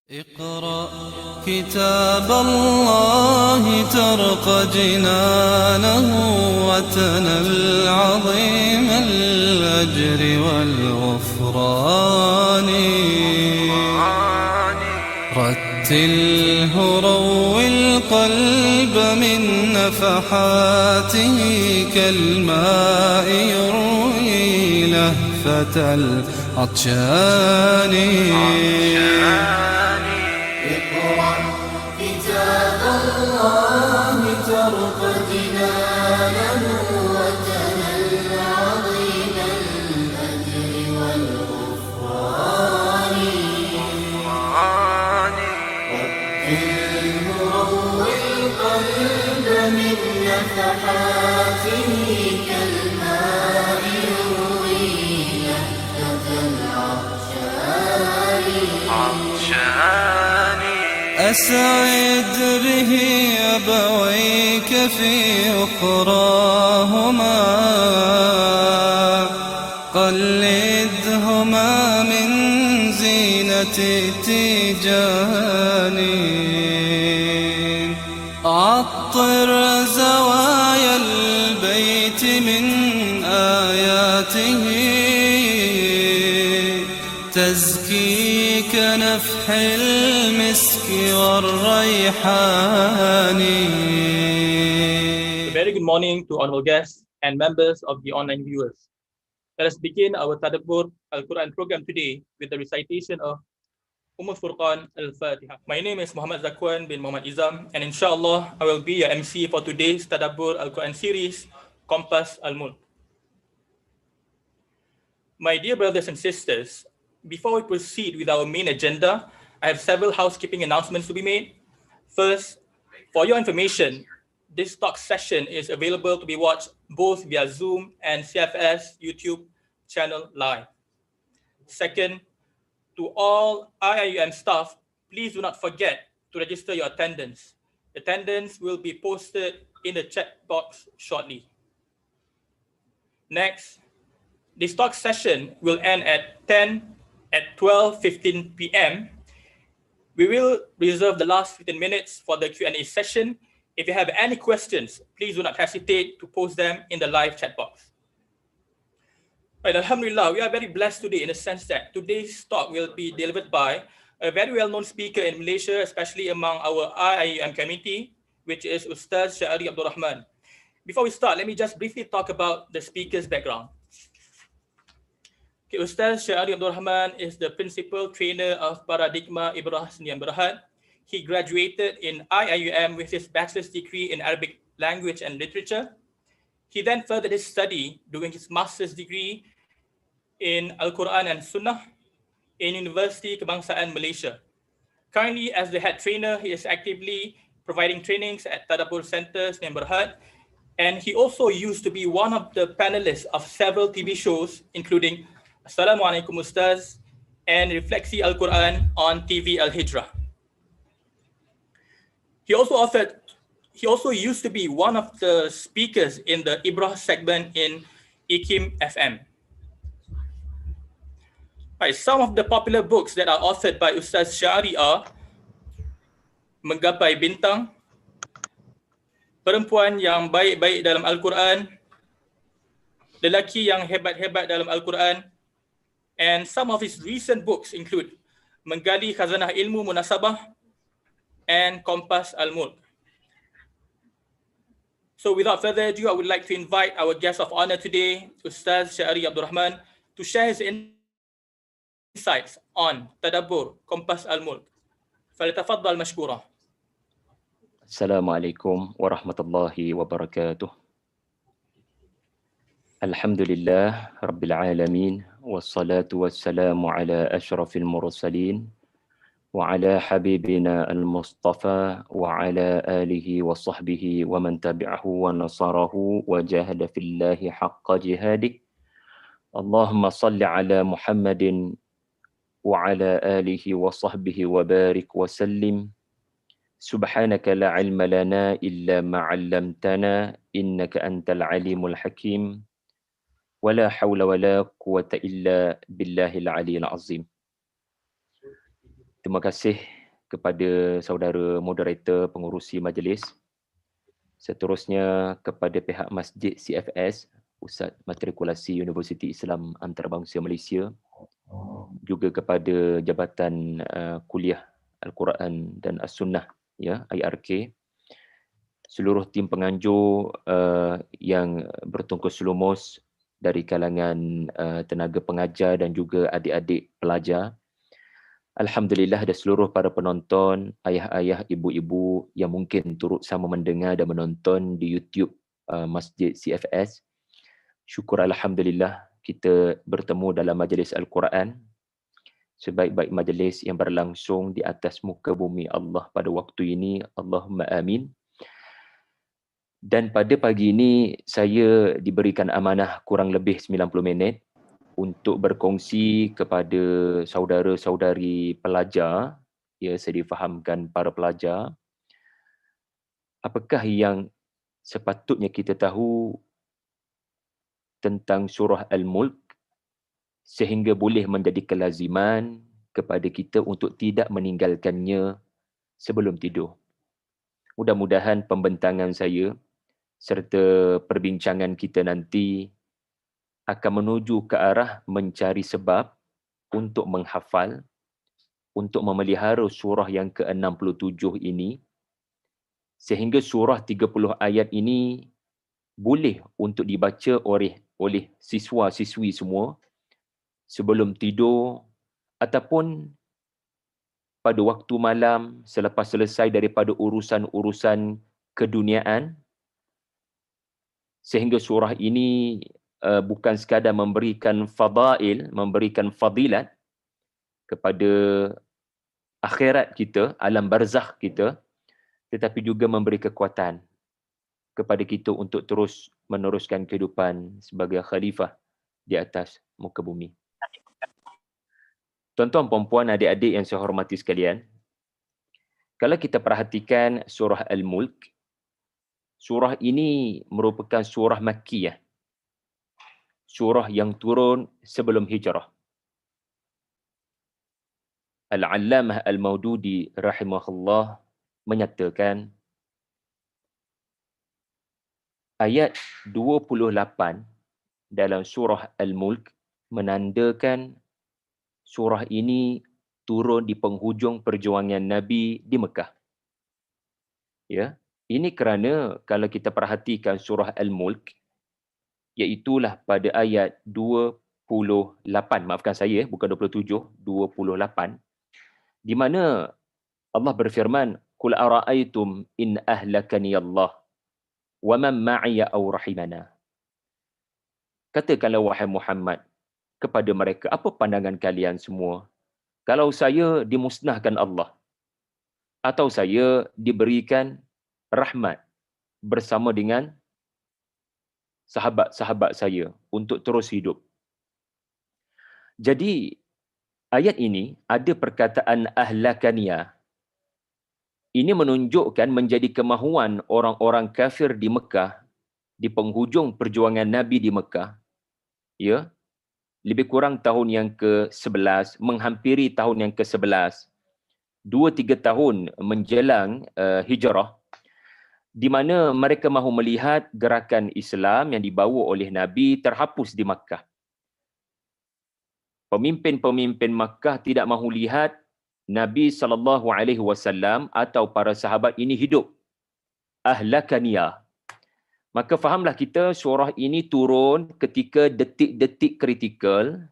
اقرأ كتاب الله ترق جنانه وتنل عظيم الأجر والغفران رتله روي القلب من نفحاته كالماء يروي لهفة العطشان اقرأ كتاب الله ترق جنانه وتنل عظيم الأجر والغفران رتله روي القلب من نفحاته كالماء يروي لهفة العطشان أسعد به أبويك في أخراهما قلدهما من زينة التيجان عطر زوايا البيت من آياته تزكي كنفح المسك والريحان. A very good morning to honorable guests and members of the online viewers. Let us begin our Tadabbur Al-Quran program today with the recitation of Furqan Al-Fatiha. My name is Muhammad Zakwan bin Muhammad Izam, and inshallah I will be your MC for today's Tadabbur Al-Quran series, Kompas Al-Mulk. My dear brothers and sisters, before we proceed with our main agenda, I have several housekeeping announcements to be made. First, for your information, this talk session is available to be watched both via Zoom and CFS YouTube channel live. Second, to all IIUM staff, please do not forget to register your attendance. Attendance will be posted in the chat box shortly. Next, this talk session will end at 12:15 p.m. We will reserve the last 15 minutes for the Q&A session. If you have any questions, please do not hesitate to post them in the live chat box. Right, Alhamdulillah, we are very blessed today in the sense that today's talk will be delivered by a very well-known speaker in Malaysia, especially among our IIUM community, which is Ustaz Syahri Abdul Rahman. Before we start, let me just briefly talk about the speaker's background. Okay, Ustaz Syahri Abdul Rahman is the principal trainer of Paradigma Ibrah Sdn Bhd. He graduated in IIUM with his bachelor's degree in Arabic language and literature. He then furthered his study doing his master's degree in Al-Quran and Sunnah in University Kebangsaan Malaysia. Currently, as the head trainer, he is actively providing trainings at Tadabbur Center Sdn Bhd, and he also used to be one of the panelists of several TV shows, including Assalamualaikum Ustaz and Refleksi Al-Quran on TV Al-Hijrah. He also used to be one of the speakers in the Ibrah segment in IKIM FM. Right, some of the popular books that are authored by Ustaz Syahri are Menggapai Bintang, Perempuan yang Baik-Baik dalam Al-Quran, Lelaki yang Hebat-Hebat dalam Al-Quran, and some of his recent books include Menggali Khazanah Ilmu Munasabah and Kompas Al-Mulk. So without further ado, I would like to invite our guest of honor today, Ustaz Syahri Abdul Rahman, to share his insights on Tadabbur Kompas Al-Mulk. فليتفضل مشكورا. Assalamualaikum warahmatullahi wabarakatuh. Alhamdulillah Rabbil Alamin, wassalatu wassalamu ala ashrafil mursalin, wa ala habibina al-Mustafa, wa ala alihi wa sahbihi wa man tabi'ahu wa nasarahu wa jahada fillahi haqqa jihadih. Allahumma salli ala Muhammadin wa ala alihi wa sahbihi wa barik wa sallim. Subhanaka la ilma lana illa ma 'allamtana innaka antal alimul hakim. Wala hawla wala quwata illa billahil aliyil azim. Terima kasih kepada saudara moderator pengurusi majlis. Seterusnya kepada pihak Masjid CFS, Pusat Matrikulasi Universiti Islam Antarabangsa Malaysia, juga kepada Jabatan Kuliah Al-Quran dan As-Sunnah, ya, IRK, seluruh tim penganjur yang bertungkus lumus dari kalangan tenaga pengajar dan juga adik-adik pelajar. Alhamdulillah, dan seluruh para penonton, ayah-ayah, ibu-ibu yang mungkin turut sama mendengar dan menonton di YouTube Masjid CFS. Syukur Alhamdulillah kita bertemu dalam majlis Al-Quran, sebaik-baik majlis yang berlangsung di atas muka bumi Allah pada waktu ini. Allahumma amin. Dan pada pagi ini saya diberikan amanah kurang lebih 90 minit untuk berkongsi kepada saudara-saudari pelajar, ya, saya difahamkan para pelajar, apakah yang sepatutnya kita tahu tentang surah Al-Mulk sehingga boleh menjadi kelaziman kepada kita untuk tidak meninggalkannya sebelum tidur. Mudah-mudahan pembentangan saya serta perbincangan kita nanti akan menuju ke arah mencari sebab untuk menghafal, untuk memelihara surah yang ke-67 ini, sehingga surah 30 ayat ini boleh untuk dibaca oleh siswa-siswi semua sebelum tidur ataupun pada waktu malam selepas selesai daripada urusan-urusan keduniaan, sehingga surah ini bukan sekadar memberikan fadail, memberikan fadilat kepada akhirat kita, alam barzakh kita, tetapi juga memberi kekuatan kepada kita untuk terus meneruskan kehidupan sebagai khalifah di atas muka bumi. Tuan-tuan, puan-puan, adik-adik yang saya hormati sekalian, kalau kita perhatikan surah Al-Mulk, surah ini merupakan surah Makkiyah, surah yang turun sebelum hijrah. Al-Allamah Al-Maududi rahimahullah menyatakan ayat 28 dalam surah Al-Mulk menandakan surah ini turun di penghujung perjuangan Nabi di Mekah. Ya, ini kerana kalau kita perhatikan surah Al-Mulk, iaitulah pada ayat 28, maafkan saya, bukan 27, 28, di mana Allah berfirman, "Qul ara'aytum in ahlakani Allah wa man ma'iya aw rahimana." Katakanlah wahai Muhammad kepada mereka, apa pandangan kalian semua kalau saya dimusnahkan Allah atau saya diberikan rahmat bersama dengan sahabat-sahabat saya untuk terus hidup. Jadi ayat ini ada perkataan ahlakania. Ini menunjukkan menjadi kemahuan orang-orang kafir di Mekah di penghujung perjuangan Nabi di Mekah, ya, lebih kurang tahun yang ke-11, menghampiri tahun yang ke-11, 2-3 tahun menjelang hijrah, di mana mereka mahu melihat gerakan Islam yang dibawa oleh Nabi terhapus di Makkah. Pemimpin-pemimpin Makkah tidak mahu lihat Nabi SAW atau para sahabat ini hidup. Ahlakaniya. Maka fahamlah kita, surah ini turun ketika detik-detik kritikal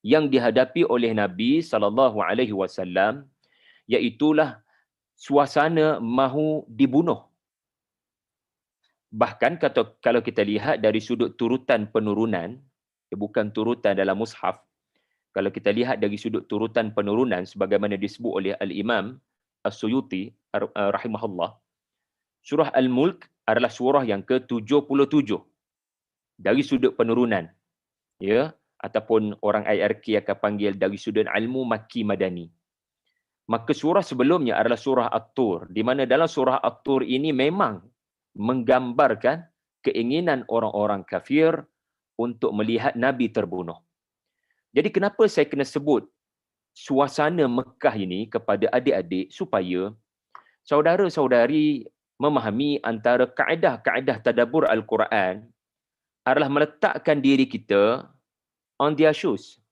yang dihadapi oleh Nabi SAW, iaitulah suasana mahu dibunuh. Bahkan kalau kita lihat dari sudut turutan penurunan, bukan turutan dalam mushaf, kalau kita lihat dari sudut turutan penurunan sebagaimana disebut oleh Al-Imam As-Suyuti rahimahullah, surah Al-Mulk adalah surah yang ke-77 dari sudut penurunan, ya, ataupun orang IRK akan panggil dari sudut ilmu Makki Madani. Maka surah sebelumnya adalah surah At-Tur, di mana dalam surah At-Tur ini memang menggambarkan keinginan orang-orang kafir untuk melihat Nabi terbunuh. Jadi kenapa saya kena sebut suasana Mekah ini kepada adik-adik supaya saudara-saudari memahami antara kaedah-kaedah tadabbur Al-Quran adalah meletakkan diri kita on their shoes.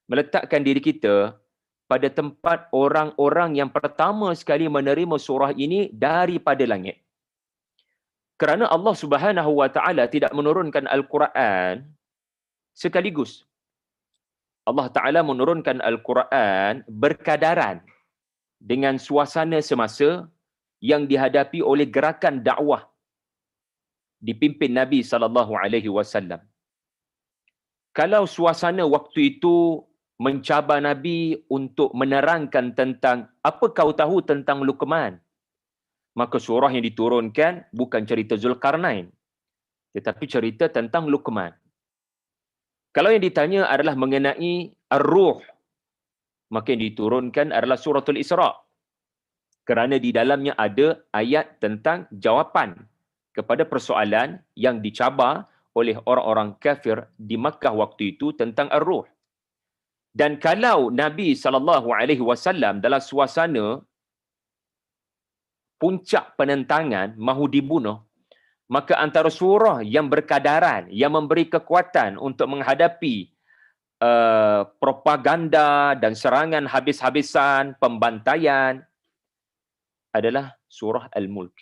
Meletakkan diri kita pada tempat orang-orang yang pertama sekali menerima surah ini daripada langit. Kerana Allah Subhanahu wa taala tidak menurunkan Al-Quran sekaligus. Allah Taala menurunkan Al-Quran berkadaran dengan suasana semasa yang dihadapi oleh gerakan dakwah dipimpin Nabi SAW. Kalau suasana waktu itu mencabar Nabi untuk menerangkan tentang apa kau tahu tentang Luqman, maka surah yang diturunkan bukan cerita Zulkarnain, tetapi cerita tentang Luqman. Kalau yang ditanya adalah mengenai Ar-Ruh, maka yang diturunkan adalah suratul Isra. Kerana di dalamnya ada ayat tentang jawapan kepada persoalan yang dicabar oleh orang-orang kafir di Makkah waktu itu tentang Ar-Ruh. Dan kalau Nabi SAW dalam suasana puncak penentangan mahu dibunuh, maka antara surah yang berkadaran, yang memberi kekuatan untuk menghadapi propaganda dan serangan habis-habisan, pembantaian, adalah surah Al-Mulk.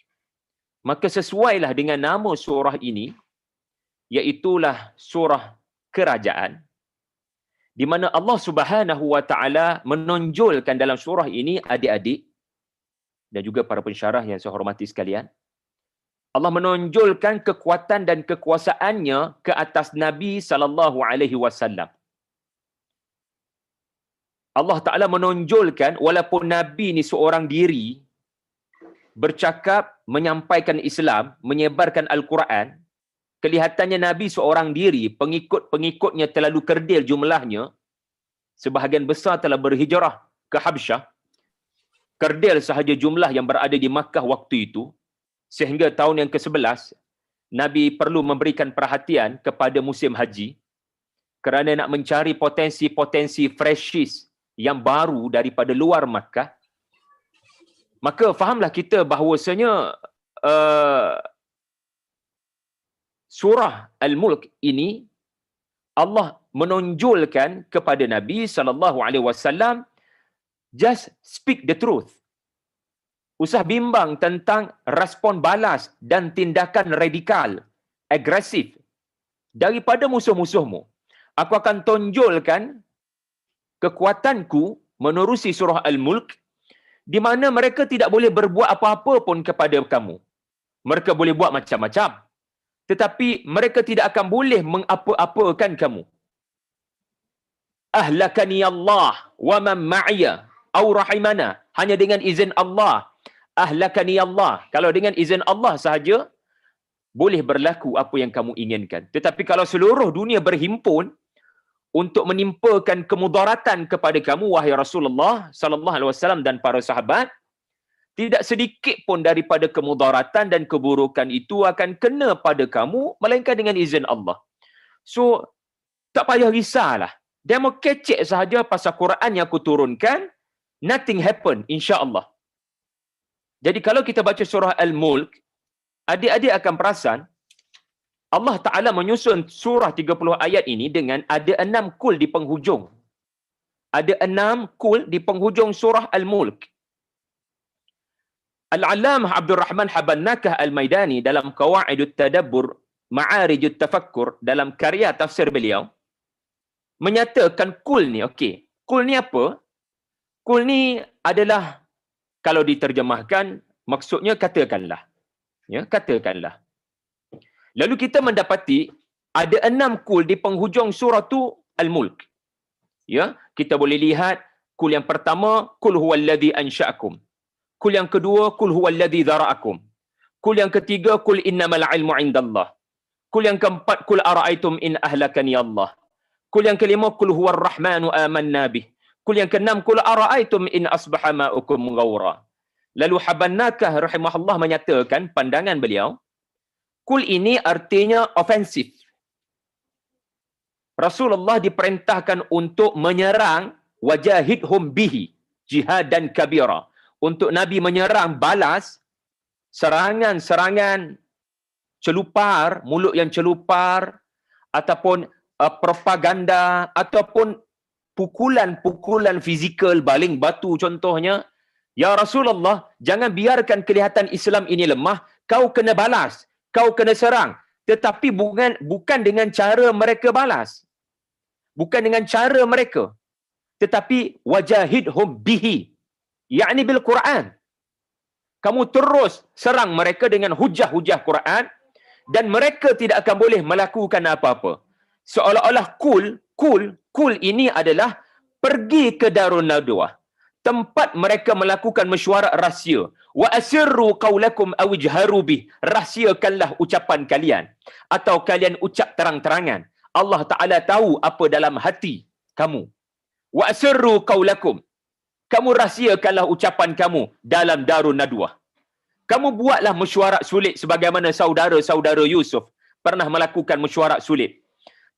Maka sesuailah dengan nama surah ini, iaitulah surah kerajaan, di mana Allah Subhanahu wa taala menonjolkan dalam surah ini, adik-adik dan juga para pensyarah yang saya hormati sekalian, Allah menonjolkan kekuatan dan kekuasaannya ke atas Nabi SAW. Allah Ta'ala menonjolkan walaupun Nabi ni seorang diri, bercakap, menyampaikan Islam, menyebarkan Al-Quran, kelihatannya Nabi seorang diri, pengikut-pengikutnya terlalu kerdil jumlahnya, sebahagian besar telah berhijrah ke Habsyah, kerdil sahaja jumlah yang berada di Makkah waktu itu, sehingga tahun yang ke-11, Nabi perlu memberikan perhatian kepada musim haji, kerana nak mencari potensi-potensi freshies yang baru daripada luar Makkah. Maka fahamlah kita bahawasanya surah Al-Mulk ini Allah menonjolkan kepada Nabi SAW, just speak the truth. Usah bimbang tentang respon balas dan tindakan radikal, agresif daripada musuh-musuhmu. Aku akan tonjolkan kekuatanku menerusi surah Al-Mulk, di mana mereka tidak boleh berbuat apa-apa pun kepada kamu. Mereka boleh buat macam-macam, tetapi mereka tidak akan boleh mengapa-apakan kamu. Ahlakani Allah wa man ma'iya au rahimana. Hanya dengan izin Allah. Ahlakani Allah. Kalau dengan izin Allah sahaja, boleh berlaku apa yang kamu inginkan. Tetapi kalau seluruh dunia berhimpun untuk menimpakan kemudaratan kepada kamu, wahai Rasulullah SAW dan para sahabat, tidak sedikit pun daripada kemudaratan dan keburukan itu akan kena pada kamu, melainkan dengan izin Allah. So, tak payah risaulah. Demo kecek sahaja pasal Quran yang aku turunkan, nothing happen, insya-Allah. Jadi kalau kita baca surah Al-Mulk, adik-adik akan perasan Allah Ta'ala menyusun surah 30 ayat ini dengan ada 6 kul di penghujung. Ada 6 kul di penghujung surah Al-Mulk. Al-Allamah Abdul Rahman Habannakah Al-Maidani dalam Qawaidut Tadabbur Ma'arijut Tafakkur, dalam karya tafsir beliau, menyatakan kul ni, okey. Kul ni apa? Kul ni adalah, kalau diterjemahkan, maksudnya katakanlah. Ya, katakanlah. Lalu kita mendapati ada 6 kul di penghujung surah tu Al-Mulk. Ya, kita boleh lihat kul yang pertama, kul huwallazi ansha'akum. Kul yang kedua, kul huwallazi dzara'akum. Kul yang ketiga, kul innamal ilmu 'indallah. Kul yang keempat, kul ara'aitum in ahlakani Allah. Kul yang kelima, kul huwar rahmanu amanna bih. Kul yang keenam, kul ara'aitum in asbaha ma'ukum ghawra. Lalu Habannakah rahimahullah menyatakan pandangan beliau, kul ini artinya ofensif. Rasulullah diperintahkan untuk menyerang wajahidhum bihi, jihadan kabira. Untuk Nabi menyerang balas serangan-serangan celupar, mulut yang celupar, ataupun propaganda, ataupun pukulan-pukulan fizikal, baling batu contohnya. Ya Rasulullah, jangan biarkan kelihatan Islam ini lemah, kau kena balas, kau kena serang. Tetapi bukan dengan cara mereka balas. Bukan dengan cara mereka. Tetapi wajahidhum bihi, yakni bil Quran. Kamu terus serang mereka dengan hujah-hujah Quran, dan mereka tidak akan boleh melakukan apa-apa. Seolah-olah kul ini adalah pergi ke Darun Nadwah, tempat mereka melakukan mesyuarat rahsia. Wa asirru qaulakum aw ijharu bih, rahsiakanlah ucapan kalian atau kalian ucap terang-terangan. Allah Taala tahu apa dalam hati kamu. Wa asirru qaulakum, kamu rahsiakanlah ucapan kamu dalam Darun Nadwah. Kamu buatlah mesyuarat sulit sebagaimana saudara-saudara Yusuf pernah melakukan mesyuarat sulit.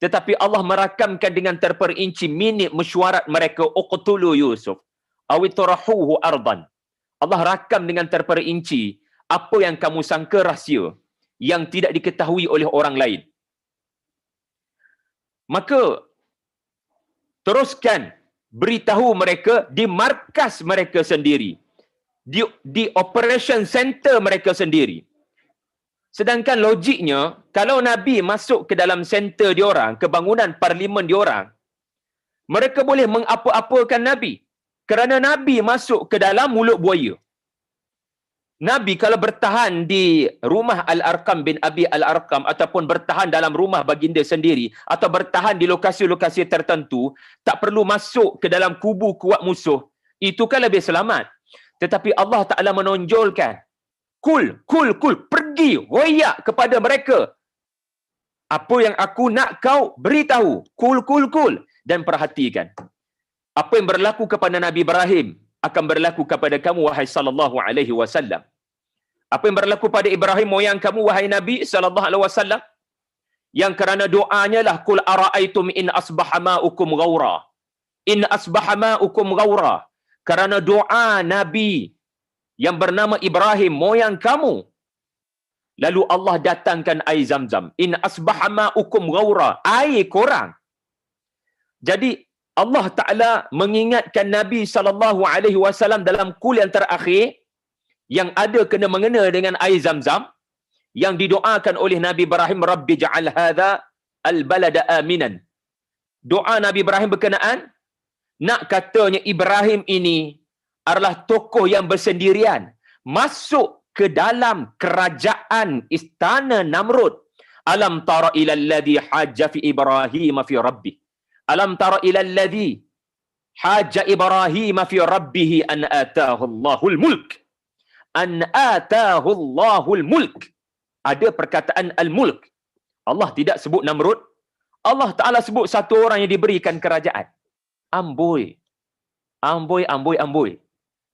Tetapi Allah merakamkan dengan terperinci minit mesyuarat mereka, uqtulu Yusuf awitarahuhu ardan. Allah rakam dengan terperinci apa yang kamu sangka rahsia, yang tidak diketahui oleh orang lain. Maka teruskan beritahu mereka di markas mereka sendiri, di operation center mereka sendiri. Sedangkan logiknya, kalau Nabi masuk ke dalam center diorang, ke bangunan parlimen diorang, mereka boleh mengapa-apakan Nabi. Kerana Nabi masuk ke dalam mulut buaya. Nabi kalau bertahan di rumah Al-Arqam bin Abi Al-Arqam, ataupun bertahan dalam rumah baginda sendiri, atau bertahan di lokasi-lokasi tertentu, tak perlu masuk ke dalam kubu kuat musuh, itu kan lebih selamat. Tetapi Allah Ta'ala menonjolkan, kul, pergi, royak kepada mereka. Apa yang aku nak kau beritahu, kul. Dan perhatikan, apa yang berlaku kepada Nabi Ibrahim akan berlaku kepada kamu, wahai sallallahu alaihi wasallam. Apa yang berlaku pada Ibrahim moyang kamu, wahai Nabi sallallahu alaihi wasallam, yang kerana doanya lah, kul ara'aitum in asbaha ma'ukum ghaura. In asbaha ma'ukum ghaura. Kerana doa Nabi yang bernama Ibrahim moyang kamu, lalu Allah datangkan air Zamzam. In asbaha ma'ukum ghaura, air korang. Jadi Allah Ta'ala mengingatkan Nabi SAW dalam kul yang terakhir, yang ada kena mengena dengan air Zamzam, yang didoakan oleh Nabi Ibrahim, Rabbi ja'al hadha al-balada aminan. Doa Nabi Ibrahim berkenaan, nak katanya Ibrahim ini adalah tokoh yang bersendirian, masuk ke dalam kerajaan istana Namrud. Alam tara ila alladhi hajja fi Ibrahim fi rabbih. Alam tara ila alladhi hajja Ibrahim fi rabbih an ataahu Allahul mulk. An ataahu Allahul mulk. Ada perkataan al-mulk. Allah tidak sebut Namrud. Allah Ta'ala sebut satu orang yang diberikan kerajaan. Amboi.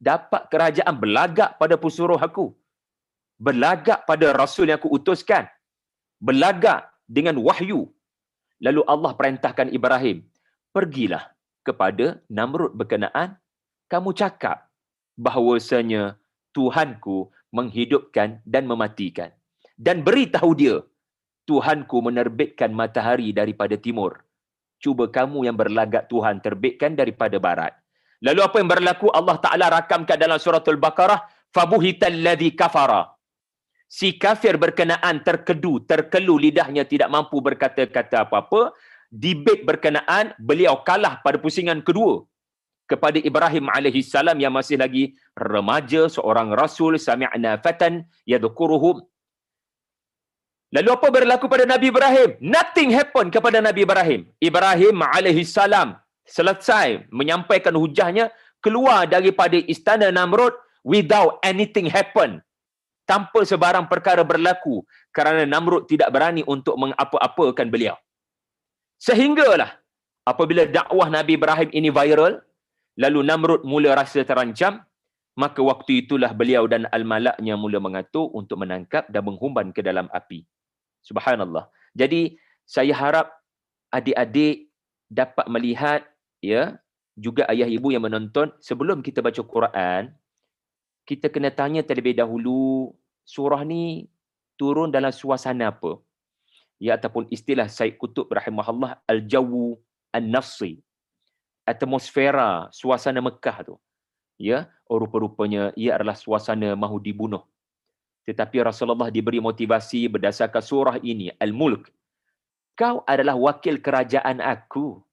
Dapat kerajaan, berlagak pada pesuruh aku. Berlagak pada Rasul yang aku utuskan. Berlagak dengan wahyu. Lalu Allah perintahkan Ibrahim, pergilah kepada Namrud berkenaan, kamu cakap bahawasanya Tuhanku menghidupkan dan mematikan. Dan beritahu dia, Tuhanku menerbitkan matahari daripada timur. Cuba kamu yang berlagak Tuhan terbitkan daripada barat. Lalu apa yang berlaku? Allah Ta'ala rakamkan dalam suratul Baqarah, fabuhital ladzi kafara. Si kafir berkenaan terkelu lidahnya, tidak mampu berkata-kata apa-apa. Debate berkenaan, beliau kalah pada pusingan kedua kepada Ibrahim AS yang masih lagi remaja, seorang rasul, sami'na fatan yadhkuruhum. Lalu apa berlaku pada Nabi Ibrahim? Nothing happen kepada Nabi Ibrahim. Ibrahim AS selesai menyampaikan hujahnya, keluar daripada istana Namrud without anything happen. Tanpa sebarang perkara berlaku, kerana Namrud tidak berani untuk mengapa-apakan beliau. Sehinggalah apabila dakwah Nabi Ibrahim ini viral, lalu Namrud mula rasa terancam, maka waktu itulah beliau dan al-malaknya mula mengatur untuk menangkap dan menghumban ke dalam api. Subhanallah. Jadi saya harap adik-adik dapat melihat, ya, juga ayah ibu yang menonton, sebelum kita baca Quran, kita kena tanya terlebih dahulu, surah ni turun dalam suasana apa? Ya, ataupun istilah Syed Qutb rahimahullah, al-jawu an-nafsi, atmosfera, suasana Mekah tu. Ya, rupa-rupanya ia adalah suasana mahu dibunuh. Tetapi Rasulullah diberi motivasi berdasarkan surah ini, Al-Mulk. Kau adalah wakil kerajaan aku.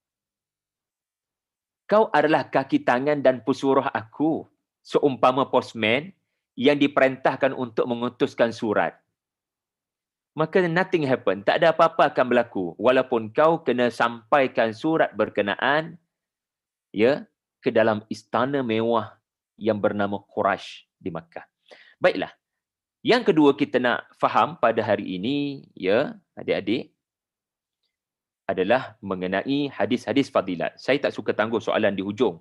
Kau adalah kaki tangan dan pesuruh aku, seumpama postman yang diperintahkan untuk mengutuskan surat. Maka nothing happen, tak ada apa-apa akan berlaku. Walaupun kau kena sampaikan surat berkenaan, ya, ke dalam istana mewah yang bernama Quraisy di Makkah. Baiklah. Yang kedua kita nak faham pada hari ini, ya, adik-adik, adalah mengenai hadis-hadis fadilat. Saya tak suka tangguh soalan di hujung.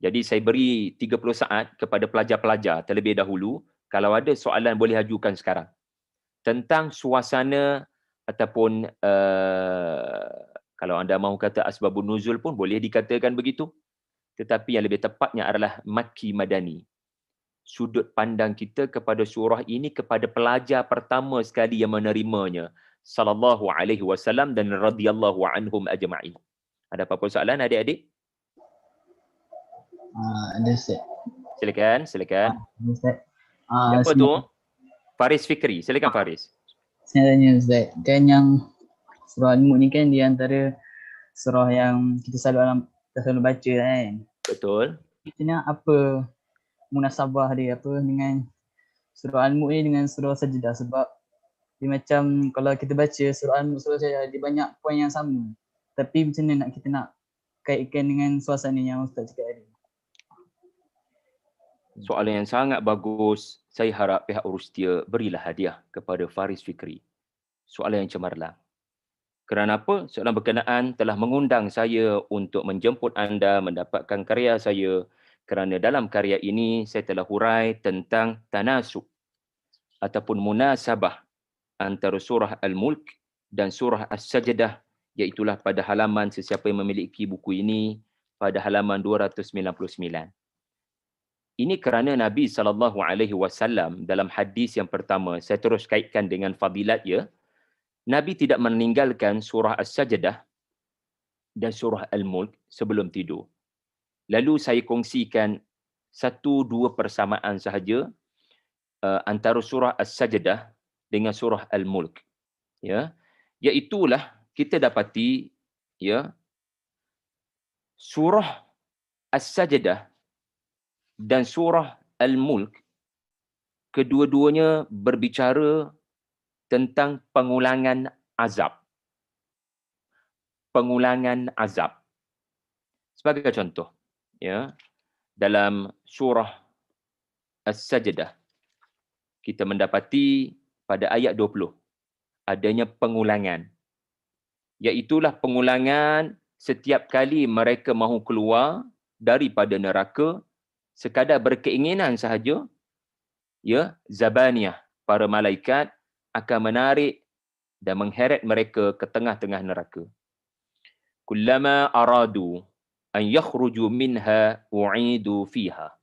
Jadi saya beri 30 saat kepada pelajar-pelajar terlebih dahulu. Kalau ada soalan boleh ajukan sekarang. Tentang suasana ataupun kalau anda mahu kata asbabun nuzul pun boleh dikatakan begitu. Tetapi yang lebih tepatnya adalah Makki Madani. Sudut pandang kita kepada surah ini kepada pelajar pertama sekali yang menerimanya, sallallahu alaihi wasallam dan radhiyallahu anhum ajma'in. Ada apa-apa soalan adik-adik? Ada Ustaz. Silakan. Ustaz. Siapa tu? Faris Fikri. Silakan Faris. Saya tanya Ustaz, kan yang surah Al-Mulk ni kan di antara surah yang kita selalu baca kan. Betul. Kita apa munasabah dia apa dengan surah Al-Mulk ni dengan surah Sajdah, sebab dia macam kalau kita baca surah Al-Mulk, surah Sajdah, dia banyak poin yang sama. Tapi macam mana kita nak kaitkan dengan suasana yang Ustaz cakap tadi? Soalan yang sangat bagus. Saya harap pihak Urustia berilah hadiah kepada Faris Fikri. Soalan yang cemerlang. Kerana apa? Soalan berkenaan telah mengundang saya untuk menjemput anda mendapatkan karya saya, kerana dalam karya ini saya telah hurai tentang tanasub ataupun munasabah antara surah Al-Mulk dan surah As-Sajdah, iaitulah pada halaman, sesiapa yang memiliki buku ini, pada halaman 299. Ini kerana Nabi SAW dalam hadis yang pertama, saya terus kaitkan dengan fadilat ya, Nabi tidak meninggalkan surah As-Sajdah dan surah Al-Mulk sebelum tidur. Lalu saya kongsikan 1-2 persamaan sahaja antara surah As-Sajdah dengan surah Al-Mulk. Ya, iaitulah kita dapati ya, surah As-Sajdah dan surah Al-Mulk kedua-duanya berbicara tentang pengulangan azab. Pengulangan azab. Sebagai contoh, ya, dalam surah As-Sajdah kita mendapati pada ayat 20 adanya pengulangan. Iaitulah pengulangan setiap kali mereka mahu keluar daripada neraka, sekadar berkeinginan sahaja, ya, Zabaniyah, para malaikat akan menarik dan mengheret mereka ke tengah-tengah neraka. Kullama aradu an yakhruju minha u'idu fiha.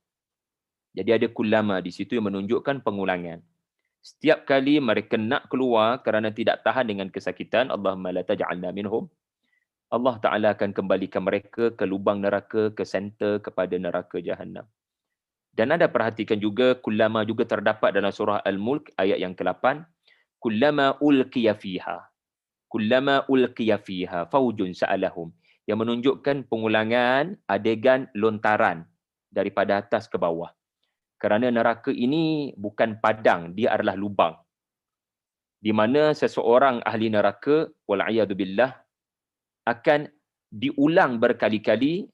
Jadi ada kullama di situ yang menunjukkan pengulangan. Setiap kali mereka nak keluar kerana tidak tahan dengan kesakitan, Allahumma la taj'alna minhum, Allah Ta'ala akan kembalikan mereka ke lubang neraka, ke center kepada neraka Jahannam. Dan anda perhatikan juga, kullama juga terdapat dalam surah Al-Mulk ayat yang ke-8. Kullama ulqiya fiha. Kullama ulqiya fiha faujun sa'alahum. Yang menunjukkan pengulangan adegan lontaran daripada atas ke bawah. Kerana neraka ini bukan padang, dia adalah lubang. Di mana seseorang ahli neraka, wal'iyadzubillah, akan diulang berkali-kali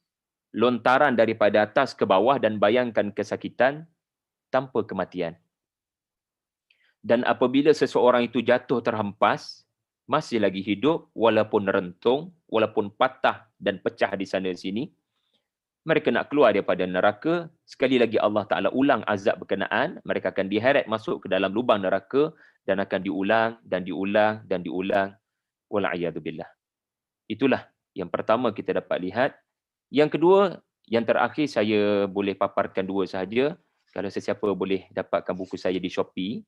lontaran daripada atas ke bawah dan bayangkan kesakitan tanpa kematian. Dan apabila seseorang itu jatuh terhempas, masih lagi hidup, walaupun rentung, walaupun patah dan pecah di sana sini, mereka nak keluar daripada neraka, sekali lagi Allah Ta'ala ulang azab berkenaan, mereka akan diheret masuk ke dalam lubang neraka dan akan diulang dan diulang dan diulang. Wal'iyadzubillah. Itulah yang pertama kita dapat lihat. Yang kedua, yang terakhir saya boleh paparkan dua sahaja. Kalau sesiapa boleh dapatkan buku saya di Shopee,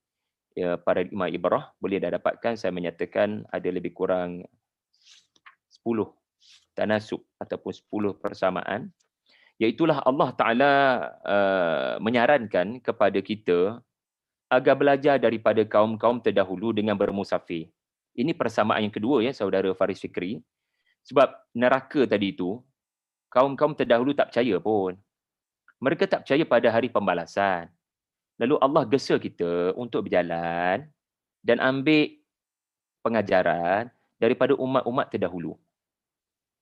ya, Paradigma Ibrah, boleh dah dapatkan. Saya menyatakan ada lebih kurang 10 tanasub ataupun 10 persamaan. Iaitulah Allah Ta'ala menyarankan kepada kita agar belajar daripada kaum-kaum terdahulu dengan bermusafir. Ini persamaan yang kedua ya, saudara Faris Fikri. Sebab neraka tadi itu, kaum-kaum terdahulu tak percaya pun. Mereka tak percaya pada hari pembalasan. Lalu Allah gesa kita untuk berjalan dan ambil pengajaran daripada umat-umat terdahulu.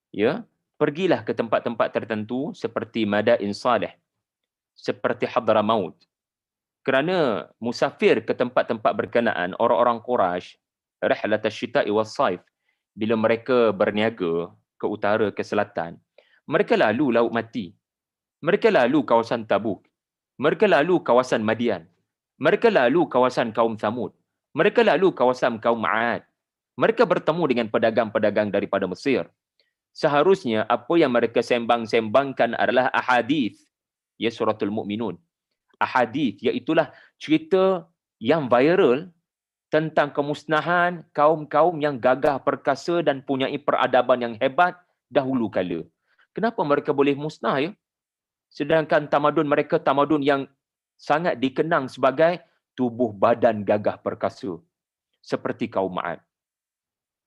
Ya, pergilah ke tempat-tempat tertentu seperti Madain Saleh, seperti Hadramaut. Kerana musafir ke tempat-tempat berkenaan, orang-orang Quraisy, rihlat asy-syita'i was-saif, bila mereka berniaga ke utara, ke selatan, mereka lalu Laut Mati. Mereka lalu kawasan Tabuk. Mereka lalu kawasan Madian. Mereka lalu kawasan kaum Thamud. Mereka lalu kawasan kaum Ma'ad. Mereka bertemu dengan pedagang-pedagang daripada Mesir. Seharusnya apa yang mereka sembang-sembangkan adalah ahadith. Ya, suratul Mu'minun. Ahadith, iaitulah cerita yang viral tentang kemusnahan kaum-kaum yang gagah perkasa dan punyai peradaban yang hebat dahulu kala. Kenapa mereka boleh musnah ya? Sedangkan tamadun mereka tamadun yang sangat dikenang sebagai tubuh badan gagah perkasa. Seperti kaum Ma'ad.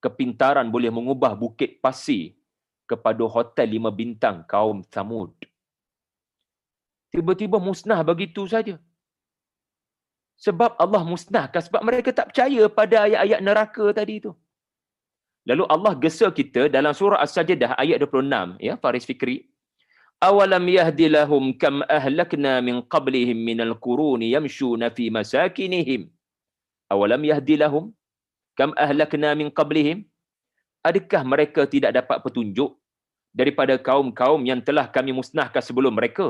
Kepintaran boleh mengubah bukit pasir kepada hotel 5 bintang kaum Thamud. Tiba-tiba musnah begitu saja. Sebab Allah musnahkan, sebab mereka tak percaya pada ayat-ayat neraka tadi itu. Lalu Allah gesa kita dalam surah As-Sajdah ayat 26, ya Faris Fikri. Awalam yahdi lahum kam ahlakna min qablihim minal quruni yamshuna fi masakinihim. Awalam yahdi lahum kam ahlakna min qablihim. Adakah mereka tidak dapat petunjuk daripada kaum-kaum yang telah kami musnahkan sebelum mereka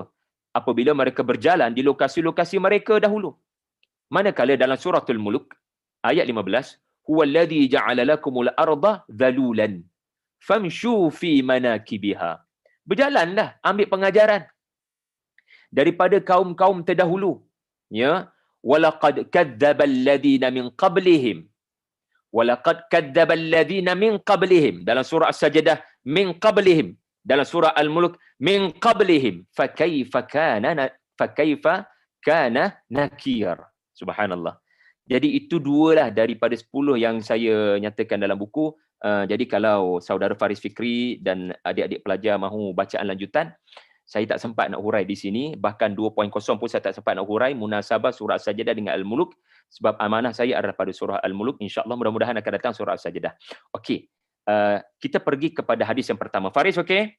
apabila mereka berjalan di lokasi-lokasi mereka dahulu? Manakala dalam suratul Mulk ayat 15, huwallazi ja'ala lakumul arda dhalulan famshu fi manakibiha. Berjalanlah, ambil pengajaran daripada kaum-kaum terdahulu. Ya, walaqad kadzdzabal ladzina min qablihim. Walaqad kadzdzabal ladzina min qablihim dalam surah As-Sajdah, min qablihim dalam surah Al-Mulk, min qablihim fakaifa kana nakir. Subhanallah. Jadi itu dua lah daripada 10 yang saya nyatakan dalam buku. Jadi kalau saudara Faris Fikri dan adik-adik pelajar mahu bacaan lanjutan, saya tak sempat nak hurai di sini. Bahkan 2.0 pun saya tak sempat nak hurai munasabah surah As-Sajdah dengan Al-Mulk. Sebab amanah saya adalah pada surah Al-Mulk. InsyaAllah mudah-mudahan akan datang surah As-Sajdah. Okey, kita pergi kepada hadis yang pertama. Faris okey?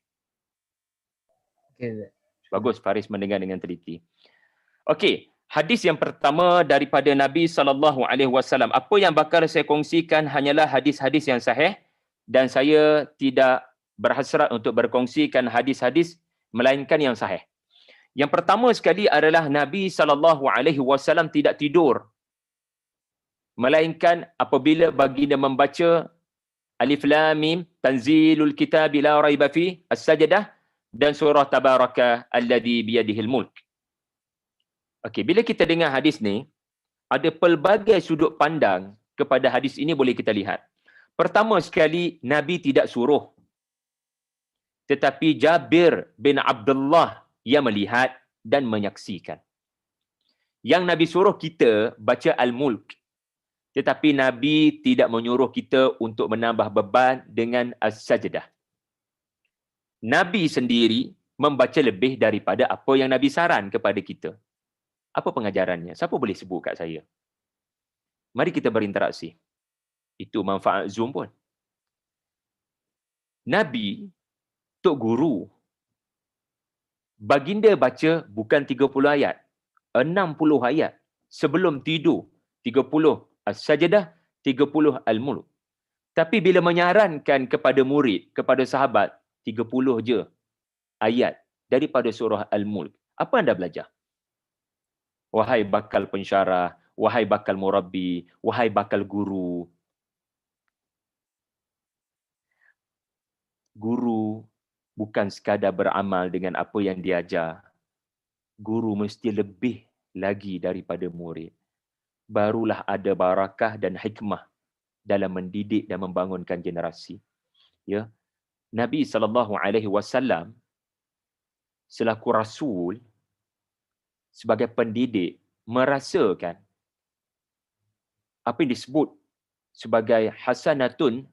Okey. Bagus, Faris mendengar dengan teliti. Okey. Hadis yang pertama daripada Nabi SAW. Apa yang bakal saya kongsikan hanyalah hadis-hadis yang sahih dan saya tidak berhasrat untuk berkongsikan hadis-hadis melainkan yang sahih. Yang pertama sekali adalah Nabi SAW tidak tidur melainkan apabila baginda membaca Alif Lam Mim Tanzilul Kitab la raiba fi As-Sajdah dan surah Tabaraka alladzi biyadihil mulk. Okey, bila kita dengar hadis ni, ada pelbagai sudut pandang kepada hadis ini boleh kita lihat. Pertama sekali, Nabi tidak suruh. Tetapi Jabir bin Abdullah yang melihat dan menyaksikan. Yang Nabi suruh kita baca Al-Mulk. Tetapi Nabi tidak menyuruh kita untuk menambah beban dengan As-Sajdah. Nabi sendiri membaca lebih daripada apa yang Nabi saran kepada kita. Apa pengajarannya? Siapa boleh sebut kat saya? Mari kita berinteraksi. Itu manfaat Zoom pun. Nabi, Tok Guru, baginda baca bukan 30 ayat, 60 ayat. Sebelum tidur, 30 As-Sajdah, 30 Al-Mulk. Tapi bila menyarankan kepada murid, kepada sahabat, 30 je ayat daripada surah Al-Mulk. Apa anda belajar? Wahai bakal pensyarah, wahai bakal murabbi, wahai bakal guru. guru bukan sekadar beramal dengan apa yang diajar. Guru mesti lebih lagi daripada murid. Barulah ada barakah dan hikmah dalam mendidik dan membangunkan generasi. Ya. Nabi SAW selaku rasul, sebagai pendidik, merasakan apa yang disebut sebagai hasanatun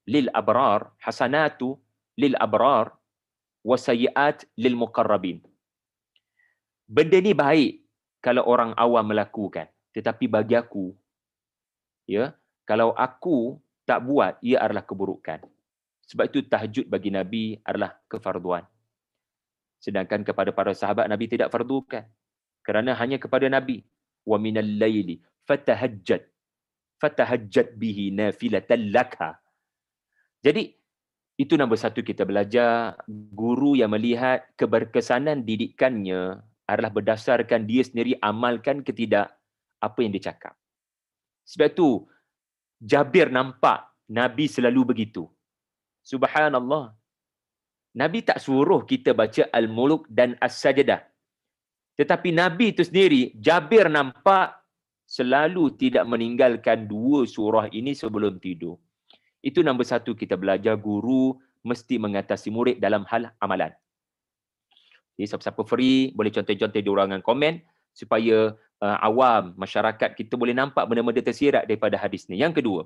lil abrar, hasanatu lil abrar wa sayyiat lil muqarrabin. Benda ni baik kalau orang awam melakukan, tetapi bagi aku, ya, kalau aku tak buat, ia adalah keburukan. Sebab itu tahajud bagi Nabi adalah kefarduan. Sedangkan kepada para sahabat Nabi tidak fardukan, kerana hanya kepada Nabi. Wa minal laili fatahajjad bihi nafilatan laka. Jadi itu nombor satu kita belajar, guru yang melihat keberkesanan didikannya adalah berdasarkan dia sendiri amalkan ke tidak apa yang dia cakap. Sebab itu Jabir nampak Nabi selalu begitu. Subhanallah. Nabi tak suruh kita baca Al-Mulk dan As-Sajdah. Tetapi Nabi itu sendiri, Jabir nampak selalu tidak meninggalkan dua surah ini sebelum tidur. Itu nombor satu kita belajar, guru mesti mengatasi murid dalam hal amalan. Jadi siapa-siapa free, boleh contoh-contoh di ruangan komen supaya awam, masyarakat kita boleh nampak benda-benda tersirat daripada hadis ni. Yang kedua,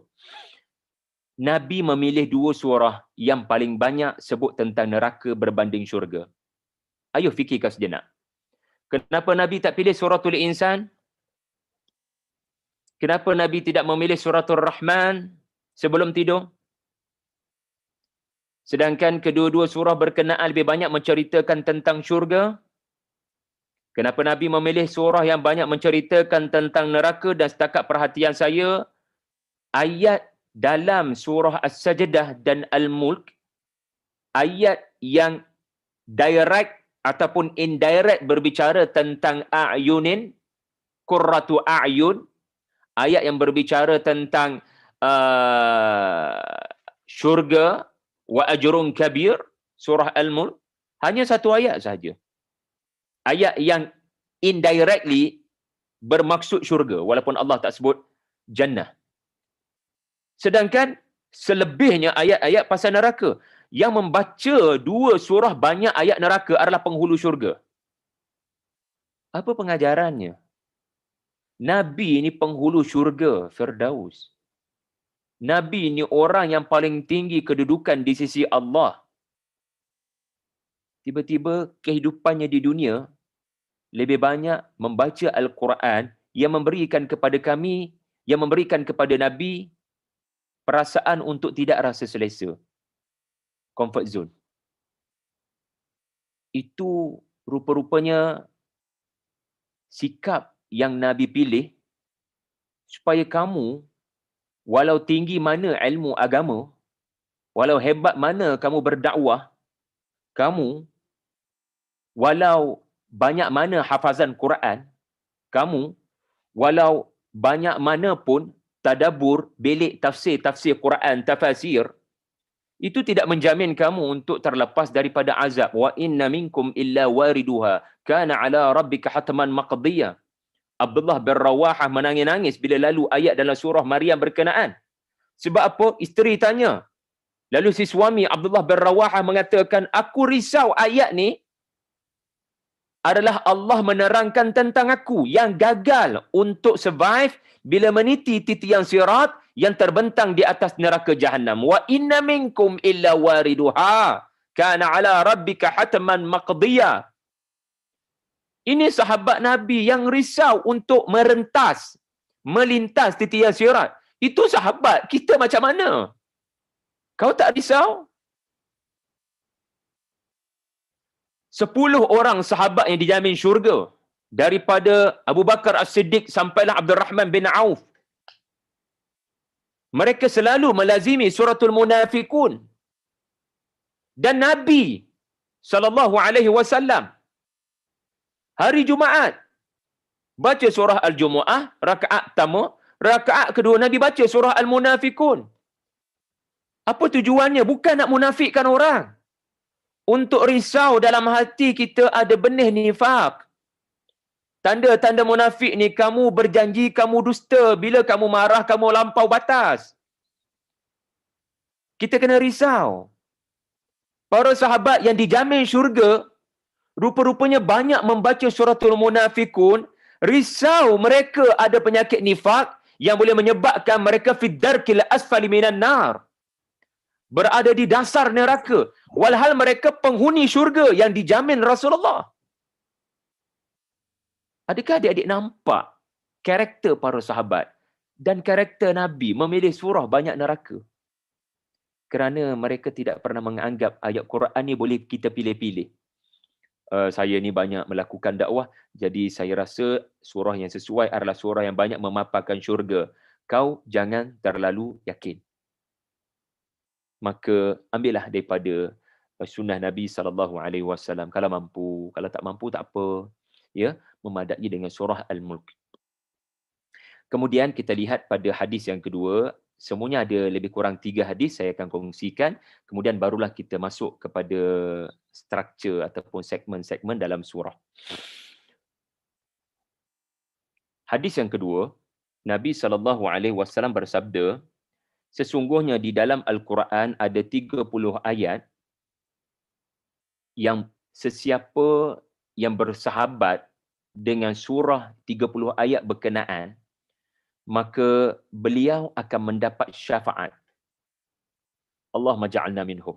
Nabi memilih dua surah yang paling banyak sebut tentang neraka berbanding syurga. Ayuh fikirkan sejenak. Kenapa Nabi tak pilih suratul Insan? Kenapa Nabi tidak memilih suratul Rahman sebelum tidur? Sedangkan kedua-dua surah berkenaan lebih banyak menceritakan tentang syurga. Kenapa Nabi memilih surah yang banyak menceritakan tentang neraka? Dan setakat perhatian saya, ayat dalam surah As-Sajdah dan Al-Mulk, ayat yang direct ataupun indirect berbicara tentang a'yunin, qurratu a'yun, ayat yang berbicara tentang syurga, wa ajrun kabir, surah Al-Mulk, hanya satu ayat sahaja. Ayat yang indirectly bermaksud syurga, walaupun Allah tak sebut jannah. Sedangkan selebihnya ayat-ayat pasal neraka. Yang membaca dua surah banyak ayat neraka adalah penghulu syurga. Apa pengajarannya? Nabi ini penghulu syurga, Firdaus. Nabi ini orang yang paling tinggi kedudukan di sisi Allah. Tiba-tiba kehidupannya di dunia lebih banyak membaca Al-Quran yang memberikan kepada kami, yang memberikan kepada Nabi perasaan untuk tidak rasa selesa. Comfort zone. Itu rupa-rupanya sikap yang Nabi pilih supaya kamu, walau tinggi mana ilmu agama, walau hebat mana kamu berdakwah, kamu, walau banyak mana hafazan Quran, kamu, walau banyak mana pun tadabbur, belik tafsir Quran, tafasir, itu tidak menjamin kamu untuk terlepas daripada azab. Wa inna minkum illa wariduha kana ala rabbika hatman maqdiya. Abdullah bin Rawahah menangis-nangis bila lalu ayat dalam surah Maryam berkenaan. Sebab apa? Isteri tanya. Lalu si suami Abdullah bin Rawahah mengatakan, aku risau ayat ni adalah Allah menerangkan tentang aku yang gagal untuk survive bila meniti titian sirat yang terbentang di atas neraka Jahannam. Wa inna minkum illa wariduha kana ala rabbika hatman maqdiya. Ini sahabat Nabi yang risau untuk melintas titian sirat. Itu sahabat, kita macam mana? Kau tak risau? 10 orang sahabat yang dijamin syurga. Daripada Abu Bakar As-Siddiq sampailah Abdul Rahman bin Auf. Mereka selalu melazimi suratul Munafikun. Dan Nabi SAW hari Jumaat baca surah Al-Jumu'ah, rakaat pertama, rakaat kedua Nabi baca surah Al-Munafikun. Apa tujuannya? Bukan nak munafikkan orang. Untuk risau dalam hati kita ada benih nifak. Tanda-tanda munafik ni, kamu berjanji, kamu dusta. Bila kamu marah, kamu lampau batas. Kita kena risau. Para sahabat yang dijamin syurga, rupa-rupanya banyak membaca suratul munafikun, risau mereka ada penyakit nifak yang boleh menyebabkan mereka fi darkil asfali minan nar. Berada di dasar neraka. Walhal mereka penghuni syurga yang dijamin Rasulullah. Adakah adik-adik nampak karakter para sahabat dan karakter Nabi memilih surah banyak neraka? Kerana mereka tidak pernah menganggap ayat Quran ni boleh kita pilih-pilih. Saya ni banyak melakukan dakwah, jadi saya rasa surah yang sesuai adalah surah yang banyak memaparkan syurga. Kau jangan terlalu yakin. Maka ambillah daripada sunnah Nabi SAW. Kalau mampu, kalau tak mampu tak apa. Ya, memadai dengan surah Al-Mulk. Kemudian kita lihat pada hadis yang kedua. Semuanya ada lebih kurang 3 hadis saya akan kongsikan. Kemudian barulah kita masuk kepada struktur ataupun segmen-segmen dalam surah. Hadis yang kedua, Nabi SAW bersabda, sesungguhnya di dalam Al-Quran ada 30 ayat yang sesiapa yang bersahabat dengan surah 30 ayat berkenaan, maka beliau akan mendapat syafaat. Allahumma ja'alna minhum.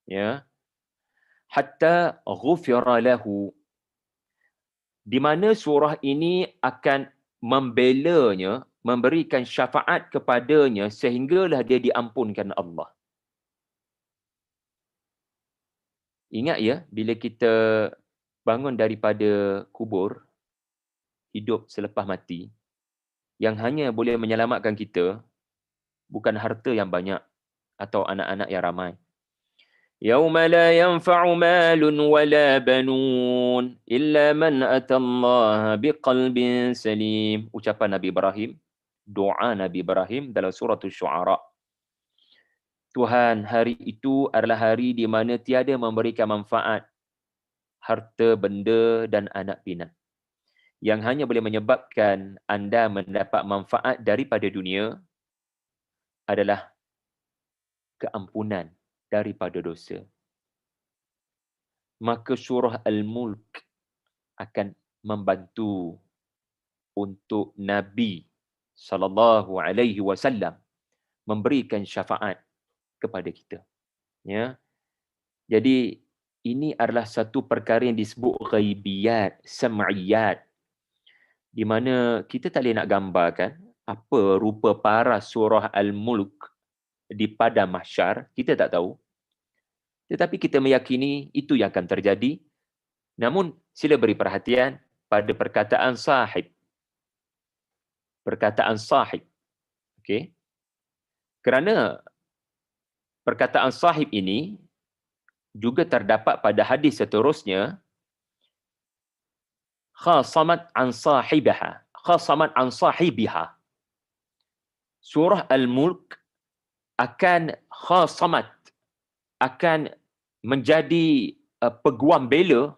Ya. Hatta ghufira lahu. Di mana surah ini akan membelanya, memberikan syafaat kepadanya sehinggalah dia diampunkan Allah. Ingat ya, bila kita bangun daripada kubur, hidup selepas mati, yang hanya boleh menyelamatkan kita bukan harta yang banyak atau anak-anak yang ramai. Yauma la yanfa'u malun wala banun illa man atallaha biqalbin salim. Ucapan Nabi Ibrahim, doa Nabi Ibrahim dalam surah Asy-Syu'ara. Tuhan, hari itu adalah hari di mana tiada memberikan manfaat harta, benda dan anak pinak. Yang hanya boleh menyebabkan anda mendapat manfaat daripada dunia adalah keampunan daripada dosa. Maka surah Al-Mulk akan membantu untuk Nabi SAW memberikan syafaat kepada kita. Ya. Jadi ini adalah satu perkara yang disebut ghaibiyat, sam'iyat, di mana kita tak boleh nak gambarkan apa rupa paras surah Al-Mulk di padang mahsyar, kita tak tahu. Tetapi kita meyakini itu yang akan terjadi. Namun sila beri perhatian pada perkataan sahib. Perkataan sahib. Okey. Kerana perkataan sahib ini juga terdapat pada hadis seterusnya, khasamat an sahibaha, khasamat an sahibiha. Surah Al-Mulk akan khasamat, akan menjadi peguam bela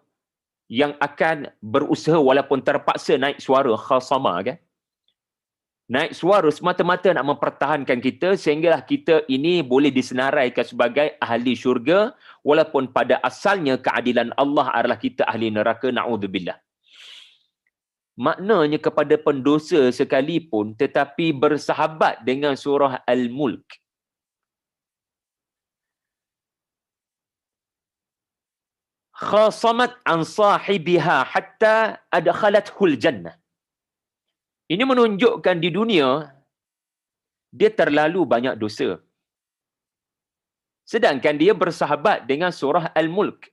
yang akan berusaha walaupun terpaksa naik suara, khasama kan. Naik suara semata-mata nak mempertahankan kita sehinggalah kita ini boleh disenaraikan sebagai ahli syurga walaupun pada asalnya keadilan Allah adalah kita ahli neraka, na'udzubillah. Maknanya kepada pendosa sekalipun tetapi bersahabat dengan surah Al-Mulk, khasamat an sahibiha hatta adkhalathul jannah. Ini menunjukkan di dunia dia terlalu banyak dosa. Sedangkan dia bersahabat dengan surah Al-Mulk.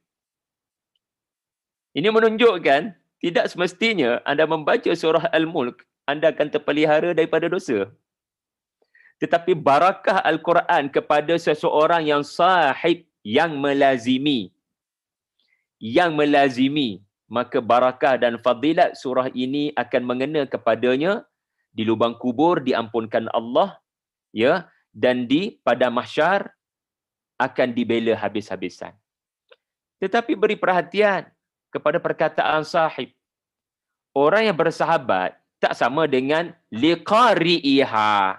Ini menunjukkan tidak semestinya anda membaca surah Al-Mulk anda akan terpelihara daripada dosa. Tetapi barakah Al-Quran kepada seseorang yang sahib, yang melazimi, maka barakah dan fadilat surah ini akan mengena kepadanya di lubang kubur, diampunkan Allah, ya, dan di pada mahsyar akan dibela habis-habisan. Tetapi beri perhatian kepada perkataan sahib. Orang yang bersahabat tak sama dengan liqari'iha.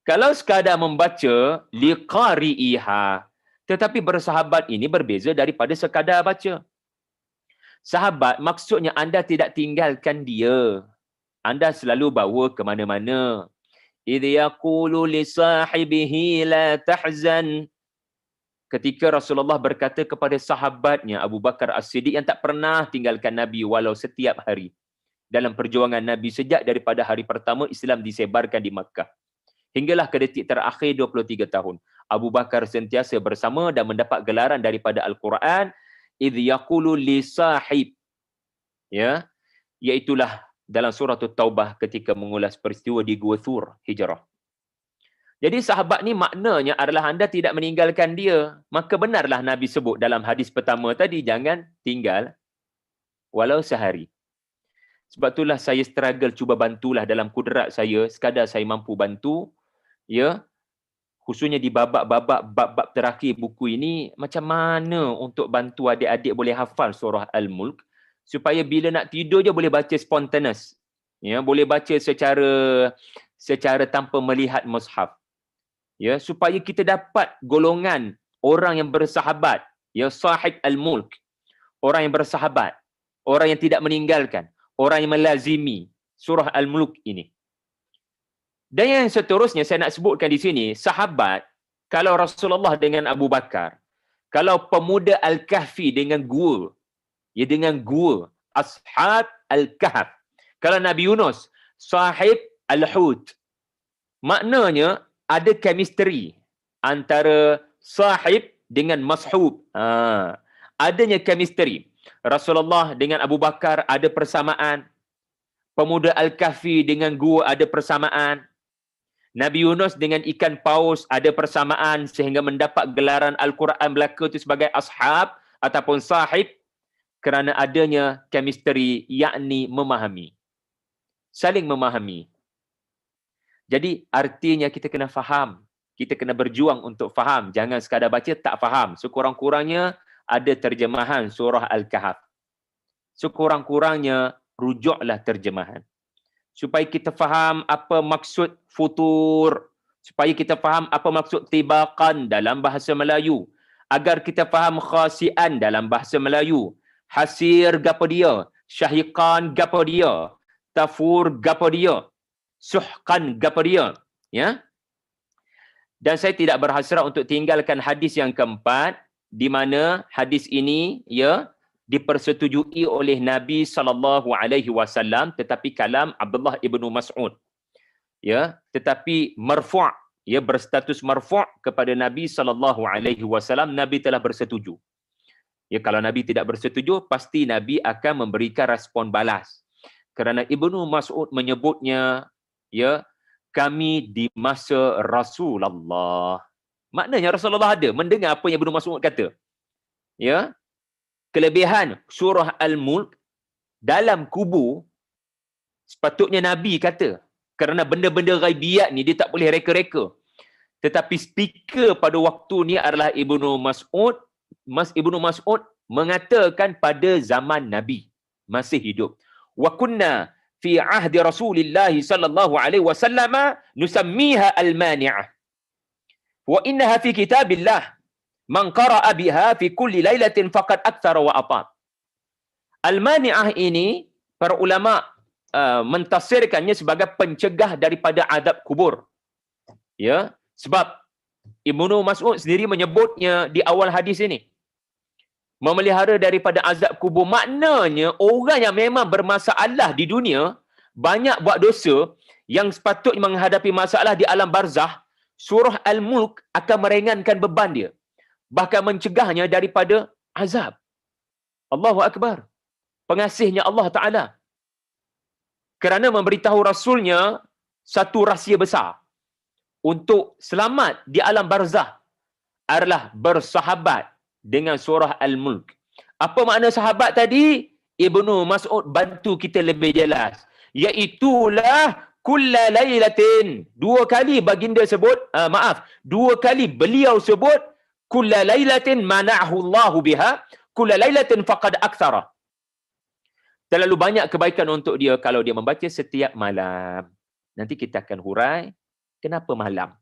Kalau sekadar membaca liqari'iha, tetapi bersahabat ini berbeza daripada sekadar baca. Sahabat maksudnya anda tidak tinggalkan dia. Anda selalu bawa ke mana-mana. Idh yaqulu li sahibihi la tahzan. Ketika Rasulullah berkata kepada sahabatnya Abu Bakar As-Siddiq yang tak pernah tinggalkan Nabi walau setiap hari. Dalam perjuangan Nabi sejak daripada hari pertama Islam disebarkan di Makkah. Hinggalah ke detik terakhir 23 tahun. Abu Bakar sentiasa bersama dan mendapat gelaran daripada Al-Quran. Idh yaqulu li sahib. Ya, iaitulah dalam surah Taubah ketika mengulas peristiwa di Gua Thur Hijrah. Jadi sahabat ni maknanya adalah anda tidak meninggalkan dia. Maka benarlah Nabi sebut dalam hadis pertama tadi, jangan tinggal walau sehari. Sebab itulah saya struggle, cuba bantulah dalam kudrat saya, sekadar saya mampu bantu. Ya, khususnya di bab-bab terakhir buku ini, macam mana untuk bantu adik-adik boleh hafal surah Al-Mulk, supaya bila nak tidur je boleh baca spontaneous. Ya, boleh baca secara tanpa melihat mushaf. Ya, supaya kita dapat golongan orang yang bersahabat, ya, sahib al-mulk, orang yang bersahabat, orang yang tidak meninggalkan, orang yang melazimi surah Al-Mulk ini. Dan yang seterusnya saya nak sebutkan di sini, sahabat, kalau Rasulullah dengan Abu Bakar, kalau pemuda Al-Kahfi dengan gua, ya dengan gua, ashab Al-Kahf. Kalau Nabi Yunus, sahib Al-Hut. Maknanya ada chemistry antara sahib dengan mashub. Adanya chemistry. Rasulullah dengan Abu Bakar ada persamaan. Pemuda Al-Kahfi dengan gua ada persamaan. Nabi Yunus dengan ikan paus ada persamaan sehingga mendapat gelaran Al-Quran belaka itu sebagai ashab ataupun sahib kerana adanya chemistry, yakni memahami. Saling memahami. Jadi artinya kita kena faham. Kita kena berjuang untuk faham. Jangan sekadar baca tak faham. Sekurang-kurangnya ada terjemahan surah Al-Kahf. Sekurang-kurangnya rujuklah terjemahan. Supaya kita faham apa maksud futur. Supaya kita faham apa maksud tibaqan dalam bahasa Melayu. Agar kita faham khasian dalam bahasa Melayu. Hasir gapo dia? Syahiqan gapo dia? Tafur gapo dia? Suhqan gapo dia? Ya? Dan saya tidak berhasrat untuk tinggalkan hadis yang keempat, di mana hadis ini ya dipersetujui oleh Nabi SAW, tetapi kalam Abdullah ibnu Mas'ud. Ya, tetapi marfu', ya, berstatus marfu' kepada Nabi SAW, Nabi telah bersetuju. Ya, kalau Nabi tidak bersetuju, pasti Nabi akan memberikan respon balas. Kerana Ibnu Mas'ud menyebutnya, ya, kami di masa Rasulullah. Maknanya Rasulullah ada mendengar apa yang Ibnu Mas'ud kata. Ya. Kelebihan surah Al-Mulk dalam kubur sepatutnya Nabi kata. Kerana benda-benda ghaibiyat ni dia tak boleh reka-reka. Tetapi speaker pada waktu ni adalah Ibnu Mas'ud. Ibnu Mas'ud mengatakan pada zaman Nabi masih hidup. Wa kunna fi ahdi Rasulillah sallallahu alaihi wasallam nusammiha al-mani'ah. Wa innaha fi kitabillah man qara'a biha fi kulli lailatin faqad aktsara wa atab. Al-mani'ah ini para ulama mentafsirkannya sebagai pencegah daripada azab kubur. Ya, sebab Ibnu Mas'ud sendiri menyebutnya di awal hadis ini. Memelihara daripada azab kubur, maknanya orang yang memang bermasalah di dunia, banyak buat dosa, yang sepatutnya menghadapi masalah di alam barzah, surah Al-Mulk akan meringankan beban dia. Bahkan mencegahnya daripada azab. Allahu Akbar. Pengasihnya Allah Ta'ala. Kerana memberitahu Rasulnya satu rahsia besar. Untuk selamat di alam barzah adalah bersahabat dengan surah Al-Mulk. Apa makna sahabat tadi? Ibnu Mas'ud bantu kita lebih jelas. Iaitulah kulla lailatin, 2 kali baginda sebut, dua kali beliau sebut kulla lailatin mana'ahu Allahu biha, kulla lailatin faqad aktsara. Terlalu banyak kebaikan untuk dia kalau dia membaca setiap malam. Nanti kita akan hurai kenapa malam.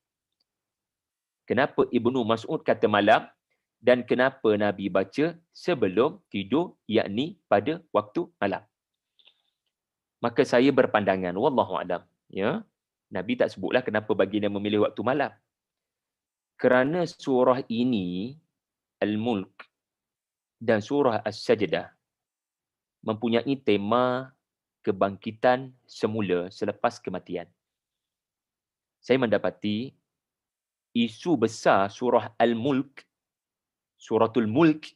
Kenapa Ibnu Mas'ud kata malam dan kenapa Nabi baca sebelum tidur, yakni pada waktu malam. Maka saya berpandangan, wallahu a'lam, ya, Nabi tak sebutlah kenapa baginda memilih waktu malam. Kerana surah ini Al-Mulk dan surah As-Sajdah mempunyai tema kebangkitan semula selepas kematian. Saya mendapati isu besar surah Al-Mulk, suratul Mulk,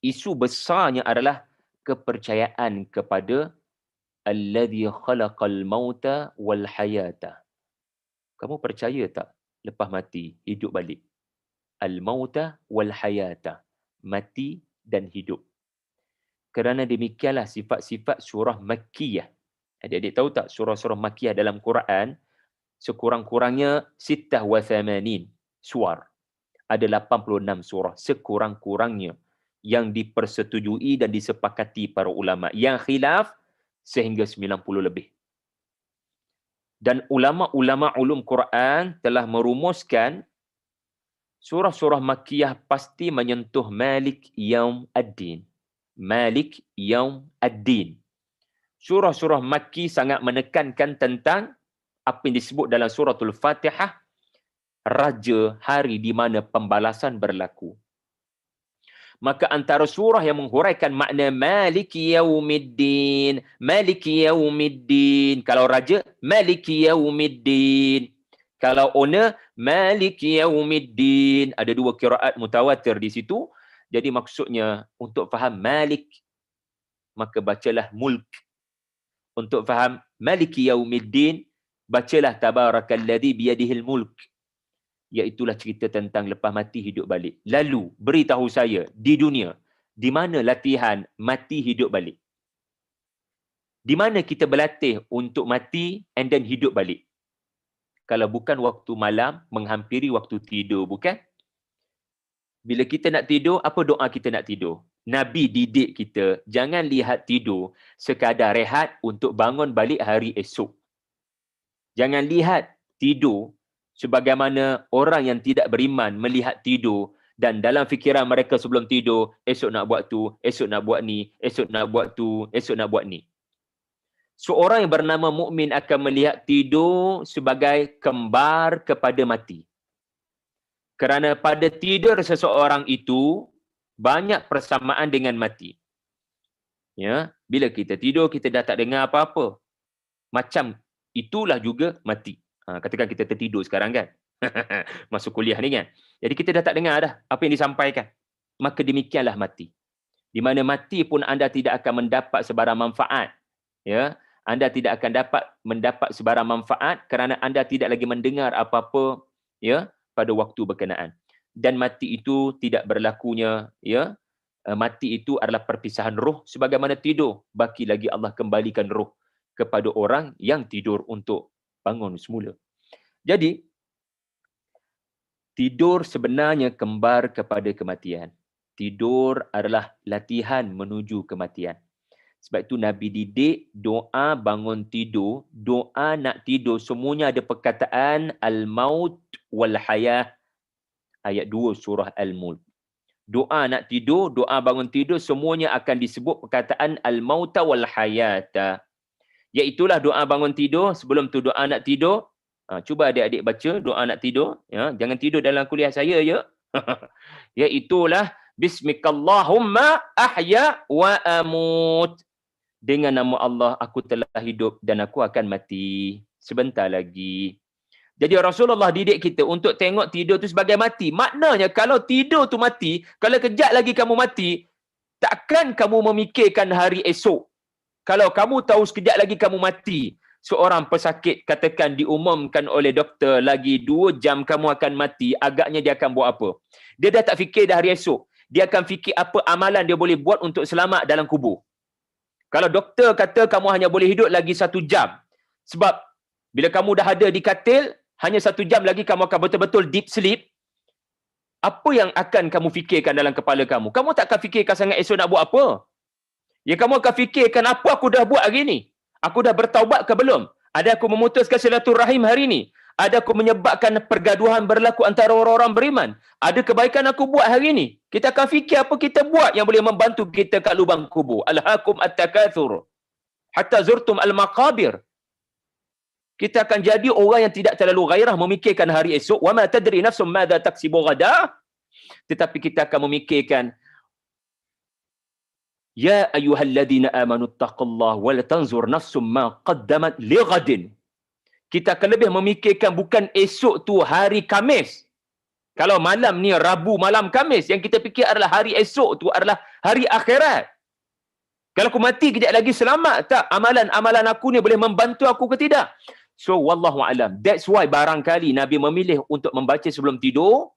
isu besarnya adalah kepercayaan kepada alladhi khalaqal mauta wal hayata. Kamu percaya tak lepas mati hidup balik? Al-mauta wal hayata, mati dan hidup. Kerana demikianlah sifat-sifat surah Makkiyah. Adik-adik tahu tak surah-surah Makkiyah dalam Quran sekurang-kurangnya 86 suar. Ada 86 surah sekurang-kurangnya yang dipersetujui dan disepakati para ulama. Yang khilaf sehingga 90 lebih. Dan ulama-ulama ulum Quran telah merumuskan surah-surah Makkiyah pasti menyentuh Malik Yaum Ad-Din. Malik Yaum Ad-Din. Surah-surah Makki sangat menekankan tentang apa yang disebut dalam suratul Fatihah, Raja hari di mana pembalasan berlaku. Maka antara surah yang menghuraikan makna Maliki Yaumiddin, Maliki Yaumiddin. Kalau Raja, Maliki Yaumiddin. Kalau owner, Maliki Yaumiddin. Ada 2 qiraat mutawatir di situ. Jadi maksudnya untuk faham Malik, maka bacalah Mulk. Untuk faham Maliki Yaumiddin, bacalah Tabarakalladzi biyadihil mulk. Iaitulah cerita tentang lepas mati hidup balik. Lalu beritahu saya di dunia, di mana latihan mati hidup balik? Di mana kita berlatih untuk mati and then hidup balik? Kalau bukan waktu malam menghampiri waktu tidur, bukan? Bila kita nak tidur, apa doa kita nak tidur? Nabi didik kita, jangan lihat tidur sekadar rehat untuk bangun balik hari esok. Jangan lihat tidur sebagaimana orang yang tidak beriman melihat tidur dan dalam fikiran mereka sebelum tidur, esok nak buat tu, esok nak buat ni, esok nak buat tu, esok nak buat ni. Seorang yang bernama mukmin akan melihat tidur sebagai kembar kepada mati. Kerana pada tidur seseorang itu banyak persamaan dengan mati. Ya, bila kita tidur kita dah tak dengar apa-apa. Macam itulah juga mati. Katakan kita tertidur sekarang kan. Masuk kuliah ni kan. Jadi kita dah tak dengar dah apa yang disampaikan. Maka demikianlah mati. Di mana mati pun anda tidak akan mendapat sebarang manfaat. Ya, anda tidak akan mendapat sebarang manfaat kerana anda tidak lagi mendengar apa-apa, ya, pada waktu berkenaan. Dan mati itu tidak berlakunya, ya, mati itu adalah perpisahan roh sebagaimana tidur. Baki lagi Allah kembalikan roh kepada orang yang tidur untuk bangun semula. Jadi tidur sebenarnya kembar kepada kematian. Tidur adalah latihan menuju kematian. Sebab itu Nabi didik doa bangun tidur, doa nak tidur semuanya ada perkataan al-maut wal hayah. Ayat 2 surah Al-Mulk. Doa nak tidur, doa bangun tidur semuanya akan disebut perkataan al-mauta wal hayata. Iaitulah doa bangun tidur, sebelum tu doa nak tidur. Cuba adik-adik baca doa nak tidur, ya, jangan tidur dalam kuliah saya ya. Iaitulah bismikallahumma ahya wa amut. Dengan nama Allah aku telah hidup dan aku akan mati sebentar lagi. Jadi Rasulullah didik kita untuk tengok tidur tu sebagai mati. Maknanya kalau tidur tu mati, kalau kejap lagi kamu mati, takkan kamu memikirkan hari esok. Kalau kamu tahu sekejap lagi kamu mati, seorang pesakit katakan diumumkan oleh doktor lagi 2 jam kamu akan mati, agaknya dia akan buat apa? Dia dah tak fikir dah hari esok. Dia akan fikir apa amalan dia boleh buat untuk selamat dalam kubur. Kalau doktor kata kamu hanya boleh hidup lagi 1 jam, sebab Bila kamu dah ada di katil, hanya 1 jam lagi kamu akan betul-betul deep sleep. Apa yang akan kamu fikirkan dalam kepala kamu? Kamu tak akan fikirkan sangat esok nak buat apa. Ya, kamu akan fikirkan apa aku dah buat hari ni? Aku dah bertaubat ke belum? Ada aku memutuskan silaturahim hari ni? Ada aku menyebabkan pergaduhan berlaku antara orang-orang beriman? Ada kebaikan aku buat hari ni? Kita akan fikir apa kita buat yang boleh membantu kita kat lubang kubur. Alhaakum at-takatsur hatta zurtum al-maqabir. Kita akan jadi orang yang tidak terlalu gairah memikirkan hari esok. Wa ma tadri nafsum madza taksibu ghadan. Tetapi kita akan memikirkan, ya ayyuhalladzina amanu taqullaha wal tanzur nafsum ma qaddamat lighadin. Kita akan lebih memikirkan bukan esok tu hari Khamis. Kalau malam ni Rabu malam Khamis, yang kita fikir adalah hari esok tu adalah hari akhirat. Kalau aku mati kejap lagi selamat tak? Amalan-amalan aku ni boleh membantu aku ke tidak? So wallahu alam. That's why barangkali Nabi memilih untuk membaca sebelum tidur,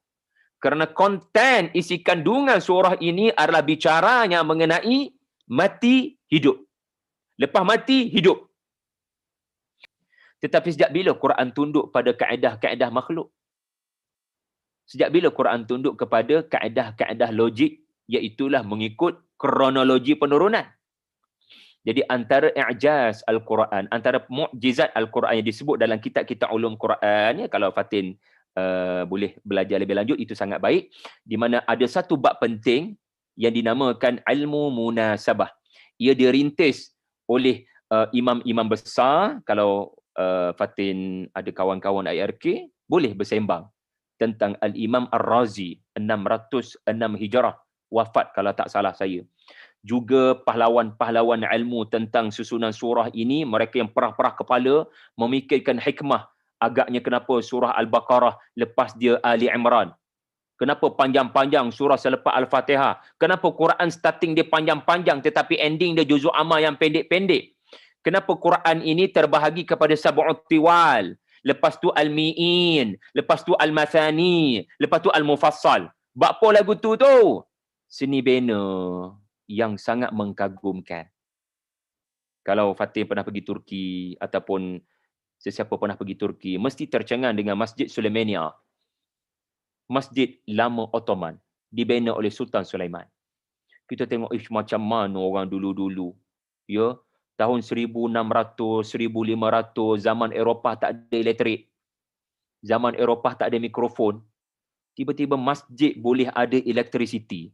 kerana konten isi kandungan surah ini adalah bicaranya mengenai mati hidup. Lepas mati hidup. Tetapi sejak bila Quran tunduk pada kaedah-kaedah makhluk? Sejak bila Quran tunduk kepada kaedah-kaedah logik, iaitulah mengikut kronologi penurunan. Jadi antara i'jaz Al-Quran, antara mukjizat Al-Quran yang disebut dalam kitab-kitab ulum Quran, ya, kalau Fatin boleh belajar lebih lanjut, itu sangat baik, di mana ada satu bab penting yang dinamakan ilmu munasabah. Ia dirintis oleh imam-imam besar. Kalau Fatin ada kawan-kawan IRK, boleh bersembang tentang Al-Imam Ar-Razi, 606 Hijrah wafat kalau tak salah saya. Juga pahlawan-pahlawan ilmu tentang susunan surah ini, mereka yang perah-perah kepala memikirkan hikmah. Agaknya kenapa surah Al-Baqarah lepas dia Ali Imran? Kenapa panjang-panjang surah selepas Al-Fatihah? Kenapa Quran starting dia panjang-panjang tetapi ending dia juzuk amma yang pendek-pendek? Kenapa Quran ini terbahagi kepada sab'ut tiwal? Lepas tu Al-Mi'in, lepas tu Al-Mathani, lepas tu Al-Mufassal. Apa lagu tu? Seni bina yang sangat mengkagumkan. Kalau Fatin pernah pergi Turki ataupun sesiapa pernah pergi Turki, mesti tercengang dengan Masjid Sulaimania. Masjid lama Ottoman, dibina oleh Sultan Sulaiman. Kita tengok macam mana orang dulu-dulu. Ya, tahun 1600, 1500, zaman Eropah tak ada elektrik. Zaman Eropah tak ada mikrofon. Tiba-tiba masjid boleh ada elektrisiti.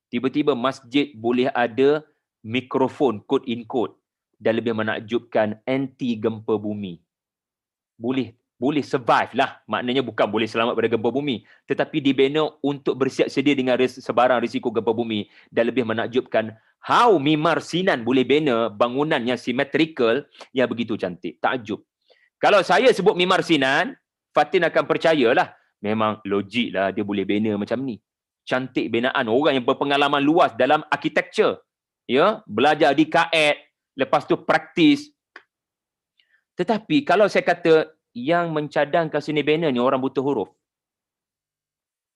Tiba-tiba masjid boleh ada mikrofon quote in quote, dan lebih menakjubkan anti gempa bumi. Boleh survive lah. Maknanya bukan boleh selamat pada gempa bumi, tetapi dibina untuk bersiap sedia dengan sebarang risiko gempa bumi. Dan lebih menakjubkan, how Mimar Sinan boleh bina bangunan yang symmetrical yang begitu cantik. Takjub. Kalau saya sebut Mimar Sinan, Fatin akan percayalah, memang logik lah dia boleh bina macam ni. Cantik binaan, orang yang berpengalaman luas dalam architecture, ya, belajar di KAED, lepas tu praktis. Tetapi kalau saya kata yang mencadangkan seni bina ni orang buta huruf,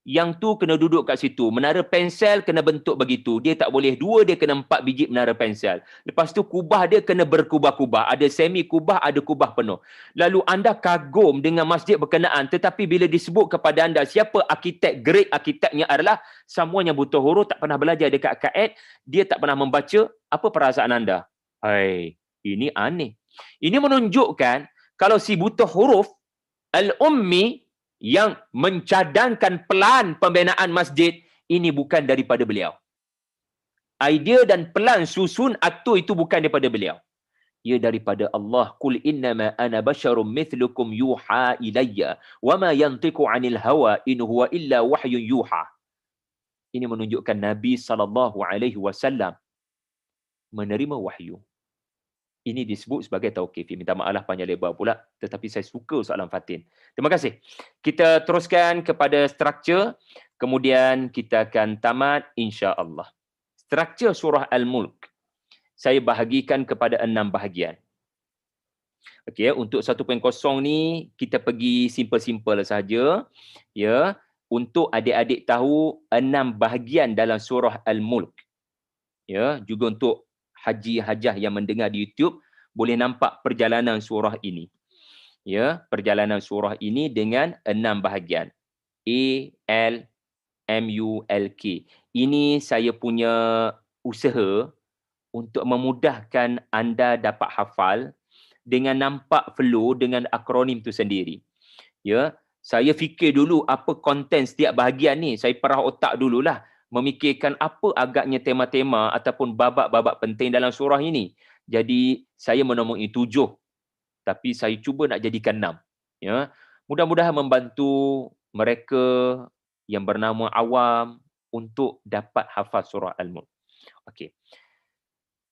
yang tu kena duduk kat situ, menara pensel kena bentuk begitu, dia tak boleh 2, dia kena 4 biji menara pensel. Lepas tu kubah dia kena berkubah-kubah, ada semi kubah, ada kubah penuh. Lalu anda kagum dengan masjid berkenaan, tetapi bila disebut kepada anda siapa arkitek, grade arkiteknya adalah semuanya buta huruf, tak pernah belajar dekat KAED, dia tak pernah membaca, apa perasaan anda? Hai, ini aneh. Ini menunjukkan kalau si buta huruf, al-ummi, yang mencadangkan pelan pembinaan masjid, ini bukan daripada beliau. Idea dan pelan susun atur itu bukan daripada beliau. Ia daripada Allah. Qul innama ana basyarum mithlukum yuha ilayya wa ma yantiqu 'anil hawa in huwa illa wahyun yuha. Ini menunjukkan Nabi SAW menerima wahyu. Ini disebut sebagai tauqifi. Minta maaf panjang lebar pula, tetapi saya suka soalan Fatin. Terima kasih. Kita teruskan kepada struktur, kemudian kita akan tamat insya-Allah. Struktur surah Al-Mulk saya bahagikan kepada 6 bahagian. Okey, untuk 1.0 ni kita pergi simple-simple saja, ya, untuk adik-adik tahu 6 bahagian dalam surah Al-Mulk. Ya, juga untuk haji-hajah yang mendengar di YouTube boleh nampak perjalanan surah ini. Ya, perjalanan surah ini dengan 6 bahagian. A, L, M, U, L, K. Ini saya punya usaha untuk memudahkan anda dapat hafal dengan nampak flow dengan akronim tu sendiri. Ya, saya fikir dulu apa konten setiap bahagian ni. Saya perah otak dululah memikirkan apa agaknya tema-tema ataupun babak-babak penting dalam surah ini. Jadi saya menemui 7, tapi saya cuba nak jadikan 6. Ya, mudah-mudahan membantu mereka yang bernama awam untuk dapat hafal surah Al-Mulk. Okey.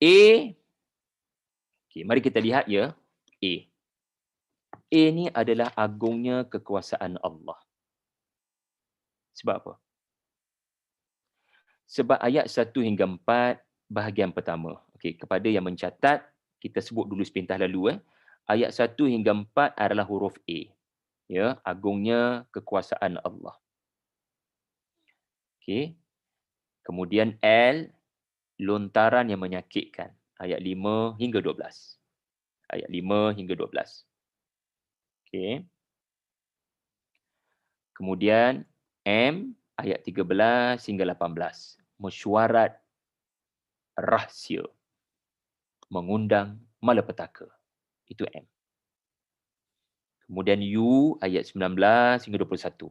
A. Okey, mari kita lihat ya. A. A ni adalah agungnya kekuasaan Allah. Sebab apa? Sebab ayat 1 hingga 4 bahagian pertama. Okey, kepada yang mencatat, kita sebut dulu sepintas lalu. Ayat 1 hingga 4 adalah huruf A. Ya, agungnya kekuasaan Allah. Okey. Kemudian L, lontaran yang menyakitkan. Ayat 5 hingga 12. Ayat 5 hingga 12. Okey. Kemudian M, ayat 13 hingga 18. Mesyuarat rahsia. Mengundang malapetaka. Itu M. Kemudian U, ayat 19 hingga 21.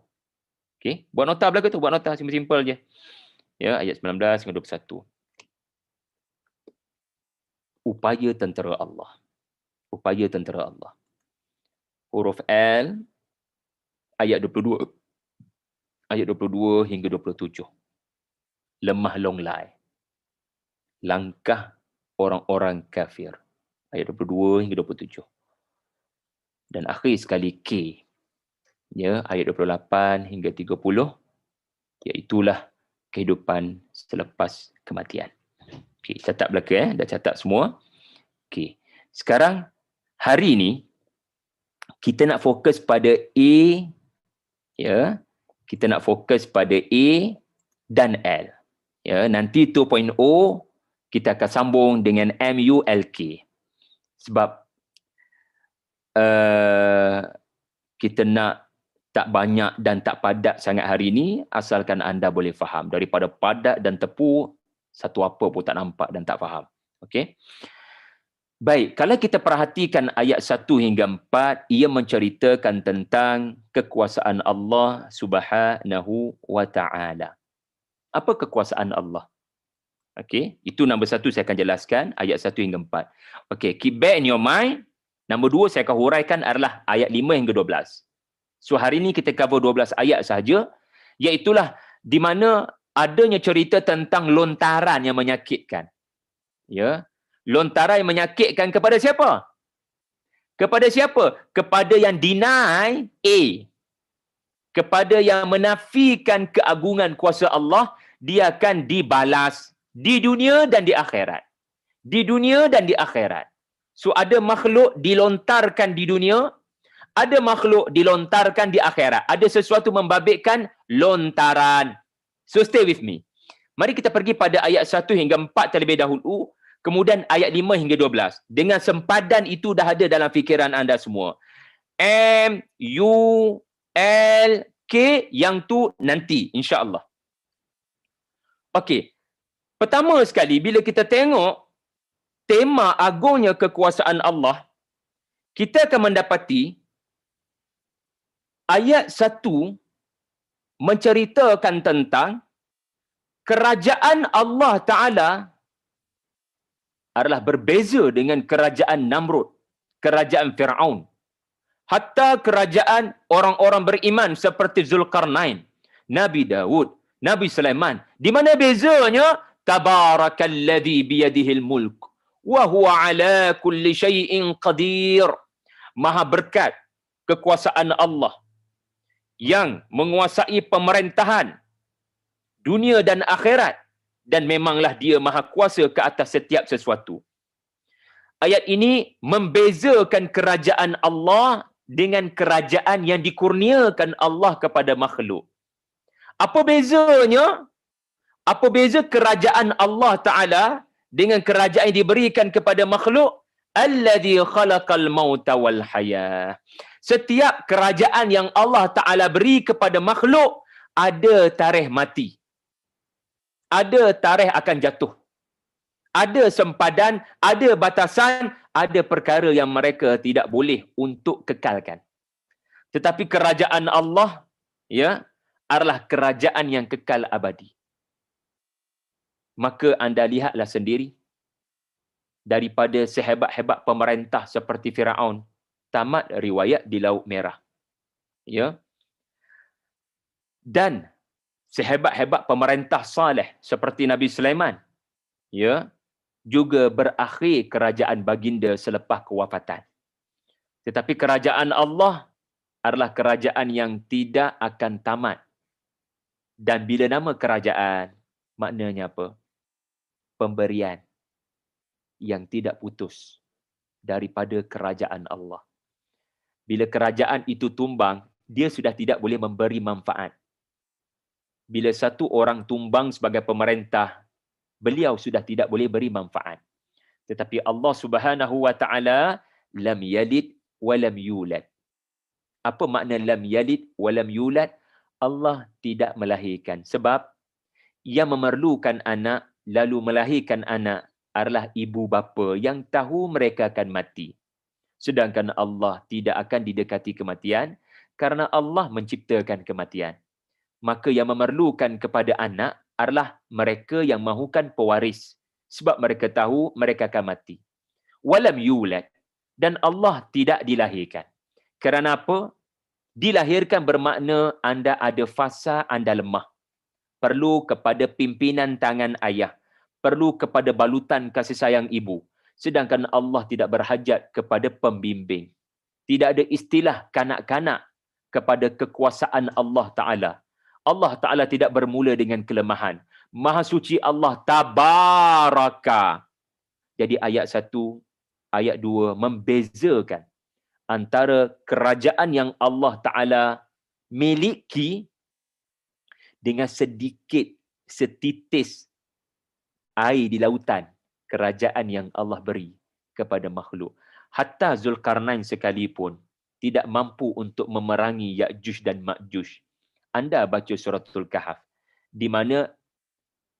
Okey, buat nota belakang tu, buat nota simple-simple je. Ya, ayat 19 hingga 21. Upaya tentera Allah. Upaya tentera Allah. Huruf L, ayat 22. Ayat 22 hingga 27. Lemah longlai. Langkah orang-orang kafir. Ayat 22 hingga 27. Dan akhir sekali K. Ya, ayat 28 hingga 30. Iaitulah kehidupan selepas kematian. Okey, catat belakang dah catat semua. Okey. Sekarang hari ni kita nak fokus pada A, ya. Kita nak fokus pada A dan L. Ya, nanti 2.0 kita akan sambung dengan MULK. Sebab kita nak tak banyak dan tak padat sangat hari ini, asalkan anda boleh faham. Daripada padat dan tepu, satu apa pun tak nampak dan tak faham. Okey. Baik, kalau kita perhatikan ayat 1 hingga 4, ia menceritakan tentang kekuasaan Allah Subhanahu wa taala. Apa kekuasaan Allah? Okey, itu nombor 1 saya akan jelaskan, ayat 1 hingga 4. Okey, keep back in your mind. Nombor 2 saya akan huraikan adalah ayat 5 hingga 12. So hari ini kita cover 12 ayat sahaja, iaitulah di mana adanya cerita tentang lontaran yang menyakitkan. Ya, lontaran yang menyakitkan kepada siapa? Kepada siapa? Kepada yang deny A. Kepada yang menafikan keagungan kuasa Allah, dia akan dibalas di dunia dan di akhirat. Di dunia dan di akhirat. So ada makhluk dilontarkan di dunia, ada makhluk dilontarkan di akhirat. Ada sesuatu membabitkan lontaran. So stay with me. Mari kita pergi pada ayat 1 hingga 4 terlebih dahulu. Kemudian ayat 5 hingga 12. Dengan sempadan itu dah ada dalam fikiran anda semua. M, U, L, K, yang tu nanti insya-Allah. Okey. Pertama sekali bila kita tengok tema agungnya kekuasaan Allah, kita akan mendapati ayat 1 menceritakan tentang kerajaan Allah Ta'ala adalah berbeza dengan kerajaan Namrud, kerajaan Fir'aun. Hatta kerajaan orang-orang beriman seperti Zulkarnain, Nabi Daud, Nabi Sulaiman. Di mana bezanya? Tabarakalladzi biyadihil mulk wa huwa ala kulli syai'in qadir. Maha berkat kekuasaan Allah yang menguasai pemerintahan dunia dan akhirat, dan memanglah dia maha kuasa ke atas setiap sesuatu. Ayat ini membezakan kerajaan Allah dengan kerajaan yang dikurniakan Allah kepada makhluk. Apa bezanya? Apa beza kerajaan Allah Ta'ala dengan kerajaan yang diberikan kepada makhluk? Alladhi khalaqal mauta wal hayah. Setiap kerajaan yang Allah Ta'ala beri kepada makhluk, ada tarikh mati. Ada tarikh akan jatuh. Ada sempadan, ada batasan, ada perkara yang mereka tidak boleh untuk kekalkan. Tetapi kerajaan Allah, ya, adalah kerajaan yang kekal abadi. Maka anda lihatlah sendiri, daripada sehebat-hebat pemerintah seperti Firaun, tamat riwayat di Laut Merah. Ya. Dan sehebat-hebat pemerintah saleh seperti Nabi Sulaiman, ya, juga berakhir kerajaan baginda selepas kewafatan. Tetapi kerajaan Allah adalah kerajaan yang tidak akan tamat. Dan bila nama kerajaan, maknanya apa? Pemberian yang tidak putus daripada kerajaan Allah. Bila kerajaan itu tumbang, dia sudah tidak boleh memberi manfaat. Bila satu orang tumbang sebagai pemerintah, beliau sudah tidak boleh beri manfaat. Tetapi Allah Subhanahu wa Ta'ala lam yalid wa lam yulad. Apa makna lam yalid wa lam yulad? Allah tidak melahirkan. Sebab yang memerlukan anak lalu melahirkan anak adalah ibu bapa yang tahu mereka akan mati. Sedangkan Allah tidak akan didekati kematian kerana Allah menciptakan kematian. Maka yang memerlukan kepada anak adalah mereka yang mahukan pewaris. Sebab mereka tahu mereka akan mati. Walam yulad. Dan Allah tidak dilahirkan. Kerana apa? Dilahirkan bermakna anda ada fasa anda lemah. Perlu kepada pimpinan tangan ayah. Perlu kepada balutan kasih sayang ibu. Sedangkan Allah tidak berhajat kepada pembimbing. Tidak ada istilah kanak-kanak kepada kekuasaan Allah Ta'ala. Allah Ta'ala tidak bermula dengan kelemahan. Maha suci Allah tabaraka. Jadi ayat 1, ayat 2 membezakan antara kerajaan yang Allah Ta'ala miliki dengan sedikit, setitis air di lautan, kerajaan yang Allah beri kepada makhluk. Hatta Zulkarnain sekalipun tidak mampu untuk memerangi Ya'juj dan Ma'juj. Anda baca suratul Kahf, di mana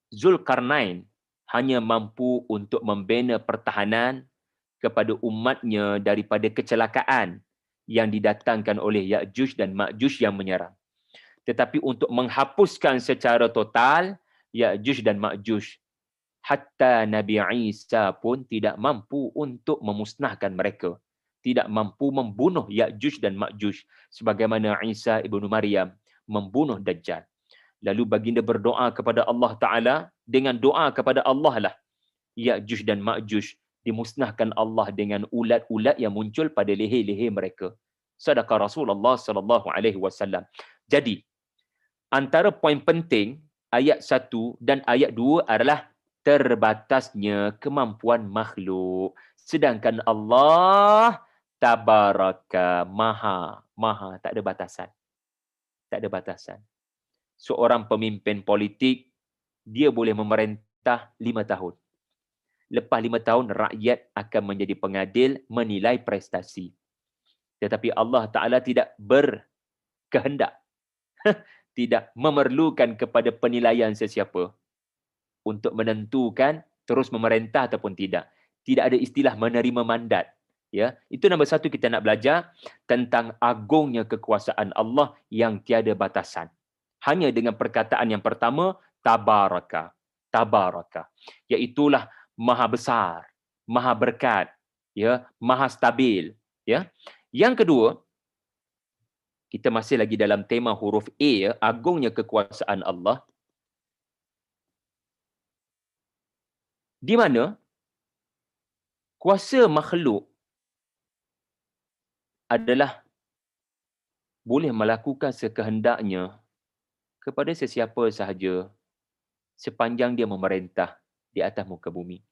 Zulkarnain hanya mampu untuk membina pertahanan kepada umatnya daripada kecelakaan yang didatangkan oleh Ya'juj dan Ma'juj yang menyerang. Tetapi untuk menghapuskan secara total Ya'juj dan Ma'juj, hatta Nabi Isa pun tidak mampu untuk memusnahkan mereka. Tidak mampu membunuh Ya'juj dan Ma'juj sebagaimana Isa ibnu Maryam membunuh Dajjal. Lalu baginda berdoa kepada Allah Ta'ala, dengan doa kepada Allah lah Ya'juj dan Ma'juj dimusnahkan Allah dengan ulat-ulat yang muncul pada leher-leher mereka. Sadaqah Rasulullah sallallahu alaihi wasallam. Jadi, antara poin penting ayat 1 dan ayat 2 adalah terbatasnya kemampuan makhluk. Sedangkan Allah tabaraka, maha, tak ada batasan. Tak ada batasan. Seorang pemimpin politik, dia boleh memerintah 5 tahun. Lepas 5 tahun, rakyat akan menjadi pengadil menilai prestasi. Tetapi Allah Ta'ala tidak berkehendak. Tidak memerlukan kepada penilaian sesiapa untuk menentukan terus memerintah ataupun tidak. Tidak ada istilah menerima mandat. Ya, itu nombor 1 kita nak belajar tentang agungnya kekuasaan Allah yang tiada batasan. Hanya dengan perkataan yang pertama, tabaraka. Tabaraka. Iaitulah maha besar, maha berkat, ya, maha stabil. Ya. Yang kedua, kita masih lagi dalam tema huruf A, ya, agungnya kekuasaan Allah. Di mana kuasa makhluk adalah boleh melakukan sekehendaknya kepada sesiapa sahaja sepanjang dia memerintah di atas muka bumi.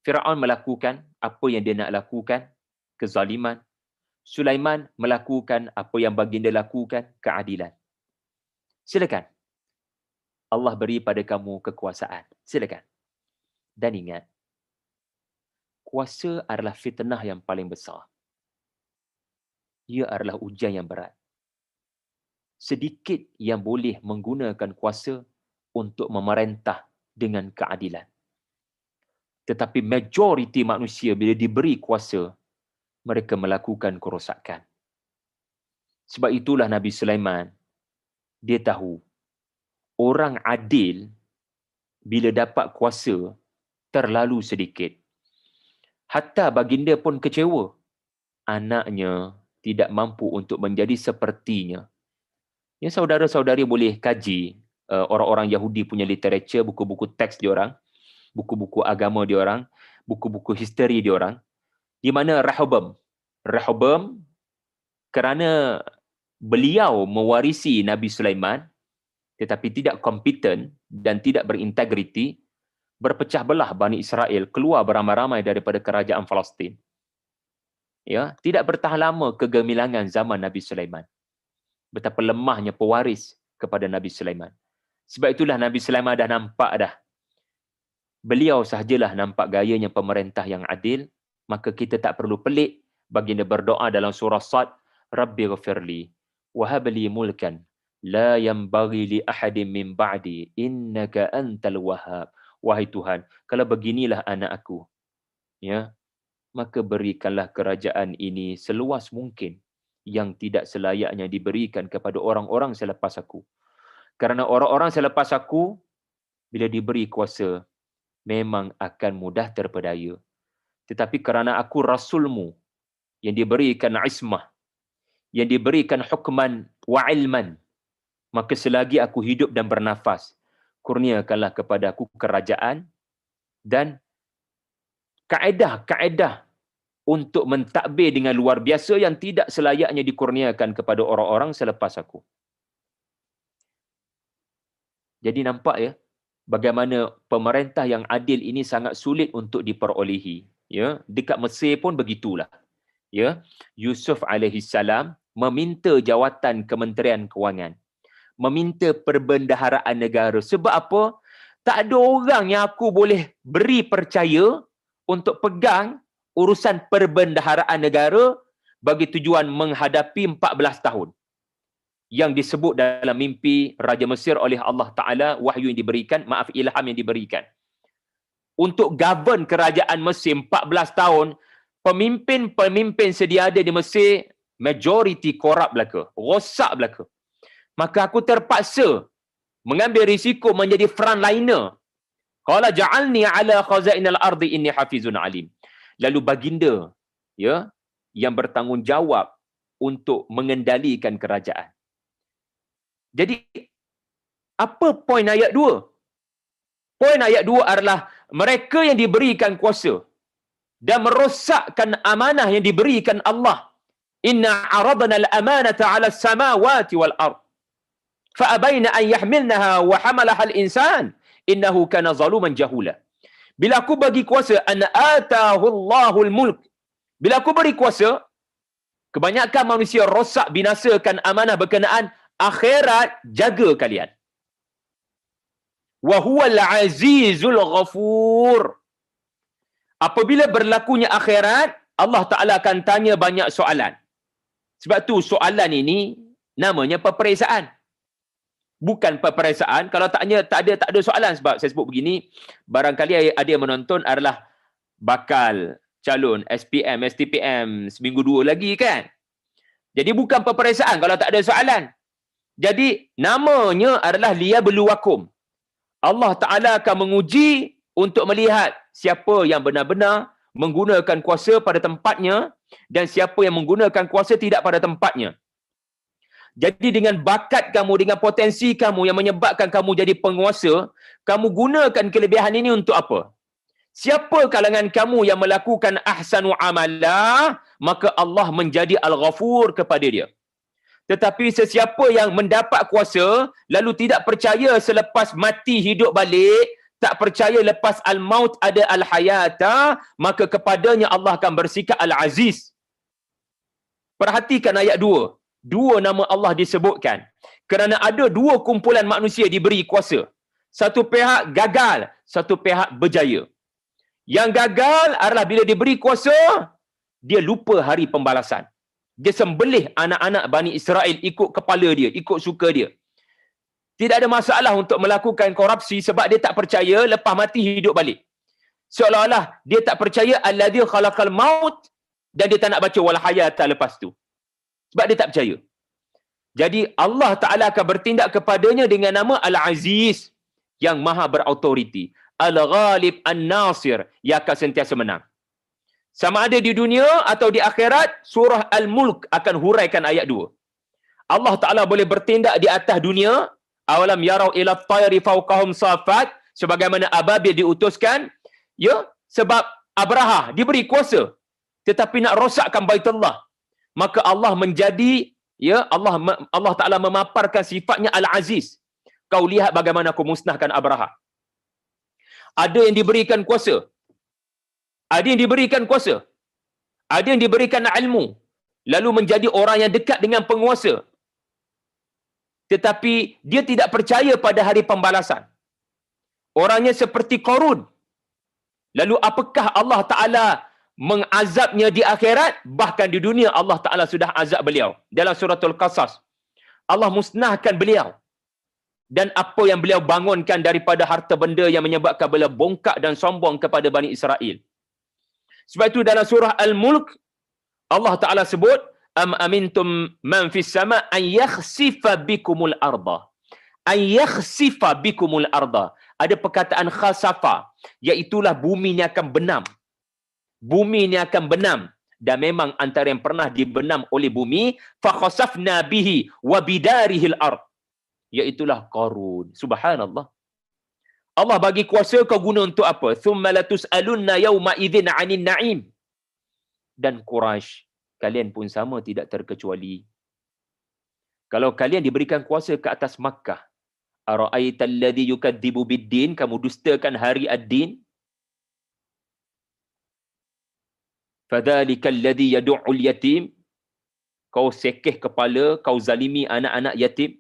Firaun melakukan apa yang dia nak lakukan, kezaliman. Sulaiman melakukan apa yang baginda lakukan, keadilan. Silakan. Allah beri pada kamu kekuasaan. Silakan. Dan ingat, kuasa adalah fitnah yang paling besar. Ia adalah ujian yang berat. Sedikit yang boleh menggunakan kuasa untuk memerintah dengan keadilan. Tetapi majoriti manusia bila diberi kuasa, mereka melakukan kerosakan. Sebab itulah Nabi Sulaiman, dia tahu, orang adil bila dapat kuasa terlalu sedikit. Hatta baginda pun kecewa. Anaknya tidak mampu untuk menjadi sepertinya. Ya, saudara-saudari boleh kaji orang-orang Yahudi punya literature, buku-buku teks diorang, buku-buku agama diorang, buku-buku history diorang, di mana Rehoboam kerana beliau mewarisi Nabi Sulaiman tetapi tidak kompeten dan tidak berintegriti, berpecah belah Bani Israel, keluar beramai-ramai daripada kerajaan Palestin. Ya, tidak bertahan lama kegemilangan zaman Nabi Sulaiman. Betapa lemahnya pewaris kepada Nabi Sulaiman. Sebab itulah Nabi Sulaiman dah nampak dah. Beliau sahajalah nampak gayanya pemerintah yang adil, maka kita tak perlu pelik baginda berdoa dalam surah Sad, Rabbi ghafirli wa habli mulkan la yanbaghi li ahadin min ba'di innaka antal wahhab. Wahai Tuhan, kalau beginilah anak aku, ya, maka berikanlah kerajaan ini seluas mungkin yang tidak selayaknya diberikan kepada orang-orang selepas aku. Kerana orang-orang selepas aku, bila diberi kuasa, memang akan mudah terpedaya. Tetapi kerana aku Rasulmu, yang diberikan ismah, yang diberikan hukman wa ilman, maka selagi aku hidup dan bernafas, kurniakanlah kepada aku kerajaan dan kaedah-kaedah untuk mentadbir dengan luar biasa yang tidak selayaknya dikurniakan kepada orang-orang selepas aku. Jadi nampak ya, bagaimana pemerintah yang adil ini sangat sulit untuk diperolehi. Ya, dekat Mesir pun begitulah. Ya, Yusuf alaihi salam meminta jawatan Kementerian Kewangan, meminta perbendaharaan negara. Sebab apa? Tak ada orang yang aku boleh beri percaya untuk pegang urusan perbendaharaan negara bagi tujuan menghadapi 14 tahun yang disebut dalam mimpi Raja Mesir oleh Allah Ta'ala, wahyu yang diberikan, ilham yang diberikan. Untuk govern kerajaan Mesir 14 tahun, pemimpin-pemimpin sedia ada di Mesir, majority korup belaka, rosak belaka. Maka aku terpaksa mengambil risiko menjadi frontliner. Qala ja'alni ala khazainal ardi inni hafizun alim. Lalu baginda, ya, yang bertanggungjawab untuk mengendalikan kerajaan. Jadi apa poin ayat 2? Poin ayat 2 adalah mereka yang diberikan kuasa dan merosakkan amanah yang diberikan Allah. Inna aradna al-amanata 'ala as-samawati wal ard fa abaina an yahmilnaha wa hamalaha al-insan innahu kana zaluman jahula. Bila aku bagi kuasa, an atahu Allahul mulk. Bila aku beri kuasa, kebanyakan manusia rosak, binasakan amanah berkenaan akhirat, jaga kalian. Wa huwal azizul ghafur. Apabila berlakunya akhirat, Allah Ta'ala akan tanya banyak soalan. Sebab tu soalan ini namanya peperiksaan. Bukan peperiksaan, kalau tak ada soalan. Sebab saya sebut begini, barangkali ada yang menonton adalah bakal calon SPM, STPM seminggu 2 lagi kan. Jadi bukan peperiksaan kalau tak ada soalan. Jadi namanya adalah liyabluwakum. Allah Ta'ala akan menguji untuk melihat siapa yang benar-benar menggunakan kuasa pada tempatnya dan siapa yang menggunakan kuasa tidak pada tempatnya. Jadi dengan bakat kamu, dengan potensi kamu yang menyebabkan kamu jadi penguasa, kamu gunakan kelebihan ini untuk apa? Siapa kalangan kamu yang melakukan ahsanu amala, maka Allah menjadi al-ghafur kepada dia. Tetapi sesiapa yang mendapat kuasa, lalu tidak percaya selepas mati hidup balik, tak percaya lepas al-maut ada al-hayata, maka kepadanya Allah akan bersikap al-aziz. Perhatikan ayat 2. 2 nama Allah disebutkan. Kerana ada 2 kumpulan manusia diberi kuasa. Satu pihak gagal, satu pihak berjaya. Yang gagal adalah bila diberi kuasa, dia lupa hari pembalasan. Dia sembelih anak-anak Bani Israel ikut kepala dia, ikut suka dia. Tidak ada masalah untuk melakukan korupsi sebab dia tak percaya lepas mati hidup balik. Seolah-olah dia tak percaya alladzi khalaqal maut dan dia tak nak baca wal hayata lepas tu. Sebab dia tak percaya. Jadi Allah Ta'ala akan bertindak kepadanya dengan nama Al-Aziz, yang maha berautoriti. Al-Ghalib An-Nasir, yang akan sentiasa menang. Sama ada di dunia atau di akhirat, surah Al-Mulk akan huraikan ayat 2. Allah Ta'ala boleh bertindak di atas dunia. Awalam yarau ila tayri fawqahum safat, sebagaimana ababil diutuskan, ya, sebab Abraha diberi kuasa tetapi nak rosakkan Baitullah. Maka Allah menjadi, ya, Allah Ta'ala memaparkan sifatnya Al-Aziz. Kau lihat bagaimana aku musnahkan Abraha. Ada yang diberikan kuasa. Ada yang diberikan kuasa. Ada yang diberikan ilmu. Lalu menjadi orang yang dekat dengan penguasa. Tetapi dia tidak percaya pada hari pembalasan. Orangnya seperti Qarun. Lalu apakah Allah Ta'ala mengazabnya di akhirat? Bahkan di dunia Allah Ta'ala sudah azab beliau. Dalam suratul Qasas, Allah musnahkan beliau. Dan apa yang beliau bangunkan daripada harta benda yang menyebabkan beliau bongkak dan sombong kepada Bani Israel. Sebab itu dalam surah Al-Mulk, Allah Ta'ala sebut, Am amintum man fis sama an yakhsifa bikumul arda. An yakhsifa bikumul arda. Ada perkataan khasafa, iaitulah bumi ni akan benam. Bumi ni akan benam. Dan memang antara yang pernah dibenam oleh bumi, fa khasafna bihi wa bidarihil ard. Iaitulah Qarun. Subhanallah. Allah bagi kuasa, kau guna untuk apa? Thumma latus'alunna yawma idzin 'anil na'im. Dan Quraisy, kalian pun sama, tidak terkecuali. Kalau kalian diberikan kuasa ke atas Makkah, ara'aital ladzi yukadzibu bid-din, kamu dustakan hari ad-din, fadzalikal ladzi yad'ul yatim, kau sekeh kepala, kau zalimi anak-anak yatim.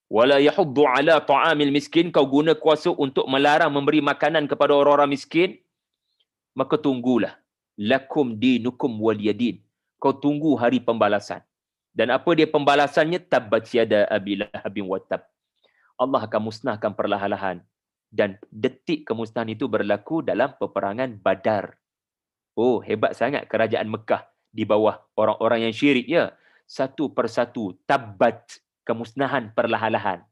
Wala yahuddu ala ta'amil miskin, kau guna kuasa untuk melarang memberi makanan kepada orang-orang miskin. Maka tunggulah, lakum dinukum waliyadin, kau tunggu hari pembalasan. Dan apa dia pembalasannya? Tabbat yada abi lahabin wa tab. Allah akan musnahkan perlahan-lahan. Dan detik kemusnahan itu berlaku dalam peperangan Badar. Oh, hebat sangat kerajaan Mekah di bawah orang-orang yang syirik, ya. Satu persatu tabbat, kemusnahan perlahan-lahan.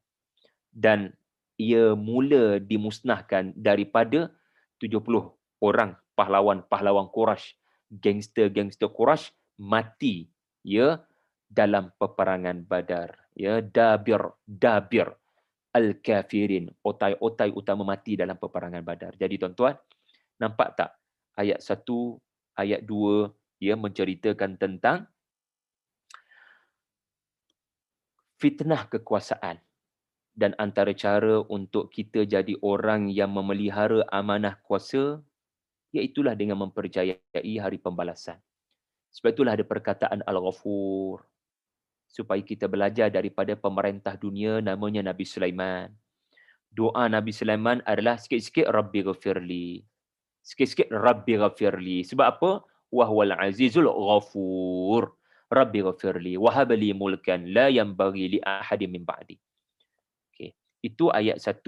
Dan ia mula dimusnahkan daripada 70 orang pahlawan-pahlawan Quraisy, gangster-gangster Quraisy mati, ya, dalam peperangan Badar. Ya, dabir al-kafirin, otai-otai utama mati dalam peperangan Badar. Jadi tuan-tuan, nampak tak? Ayat 1, ayat 2, ya, menceritakan tentang fitnah kekuasaan. Dan antara cara untuk kita jadi orang yang memelihara amanah kuasa, iaitulah dengan mempercayai hari pembalasan. Sebab itulah ada perkataan Al-Ghafur, supaya kita belajar daripada pemerintah dunia namanya Nabi Sulaiman. Doa Nabi Sulaiman adalah sikit-sikit Rabbi ghafirli. Sikit-sikit Rabbi ghafirli. Sebab apa? Wahwal azizul ghafur. Rabbi ghafirli wahabli mulkan la yanbaghi li ahadin min ba'di. Okey, itu ayat 1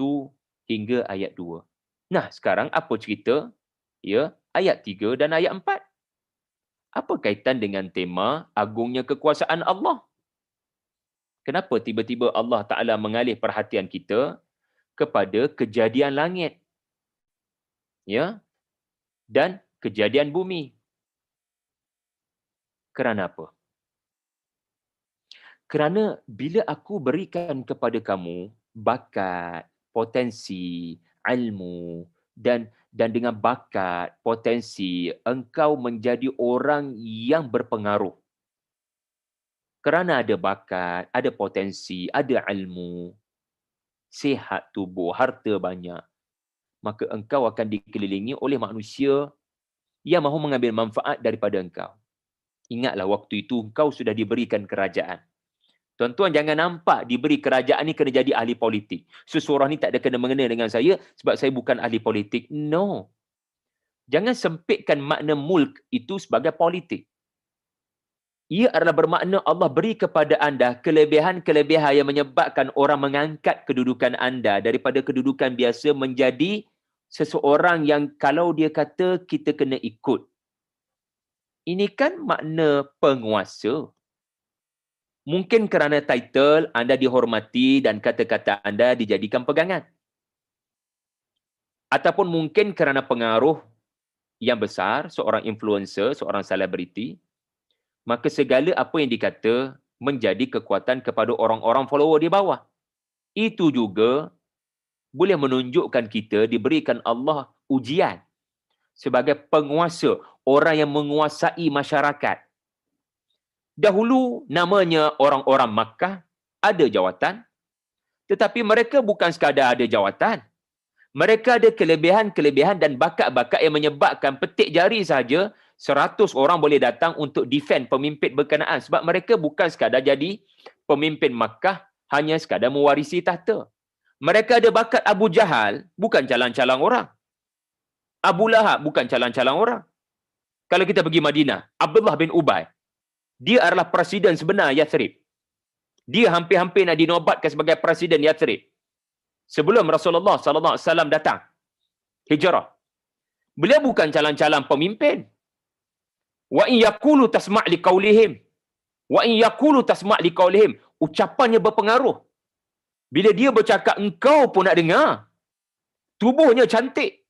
hingga ayat 2. Nah, sekarang apa cerita? Ya, ayat 3 dan ayat 4. Apa kaitan dengan tema agungnya kekuasaan Allah? Kenapa tiba-tiba Allah Ta'ala mengalih perhatian kita kepada kejadian langit, ya, dan kejadian bumi? Kerana apa? Kerana bila aku berikan kepada kamu bakat, potensi, ilmu, dan dengan bakat, potensi, engkau menjadi orang yang berpengaruh. Kerana ada bakat, ada potensi, ada ilmu, sihat tubuh, harta banyak, maka engkau akan dikelilingi oleh manusia yang mahu mengambil manfaat daripada engkau. Ingatlah waktu itu engkau sudah diberikan kerajaan. Tuan-tuan jangan nampak diberi kerajaan ni kena jadi ahli politik. Seseorang ni tak ada kena mengena dengan saya sebab saya bukan ahli politik. No. Jangan sempitkan makna mulk itu sebagai politik. Ia adalah bermakna Allah beri kepada anda kelebihan-kelebihan yang menyebabkan orang mengangkat kedudukan anda daripada kedudukan biasa menjadi seseorang yang kalau dia kata kita kena ikut. Ini kan makna penguasa. Mungkin kerana title anda dihormati dan kata-kata anda dijadikan pegangan. Ataupun mungkin kerana pengaruh yang besar, seorang influencer, seorang selebriti, maka segala apa yang dikata menjadi kekuatan kepada orang-orang follower di bawah. Itu juga boleh menunjukkan kita diberikan Allah ujian sebagai penguasa, orang yang menguasai masyarakat. Dahulu namanya orang-orang Makkah ada jawatan, tetapi mereka bukan sekadar ada jawatan. Mereka ada kelebihan-kelebihan dan bakat-bakat yang menyebabkan petik jari saja 100 orang boleh datang untuk defend pemimpin berkenaan. Sebab mereka bukan sekadar jadi pemimpin Makkah, hanya sekadar mewarisi tahta. Mereka ada bakat Abu Jahal, bukan calang-calang orang. Abu Lahab, bukan calang-calang orang. Kalau kita pergi Madinah, Abdullah bin Ubay, dia adalah presiden sebenar Yathrib. Dia hampir-hampir nak dinobatkan sebagai presiden Yathrib. Sebelum Rasulullah SAW datang, hijrah. Beliau bukan calang-calang pemimpin. Wa in yaqulu tasma' liqaulihim. Wa in yaqulu tasma' liqaulihim. Ucapannya berpengaruh. Bila dia bercakap, engkau pun nak dengar. Tubuhnya cantik.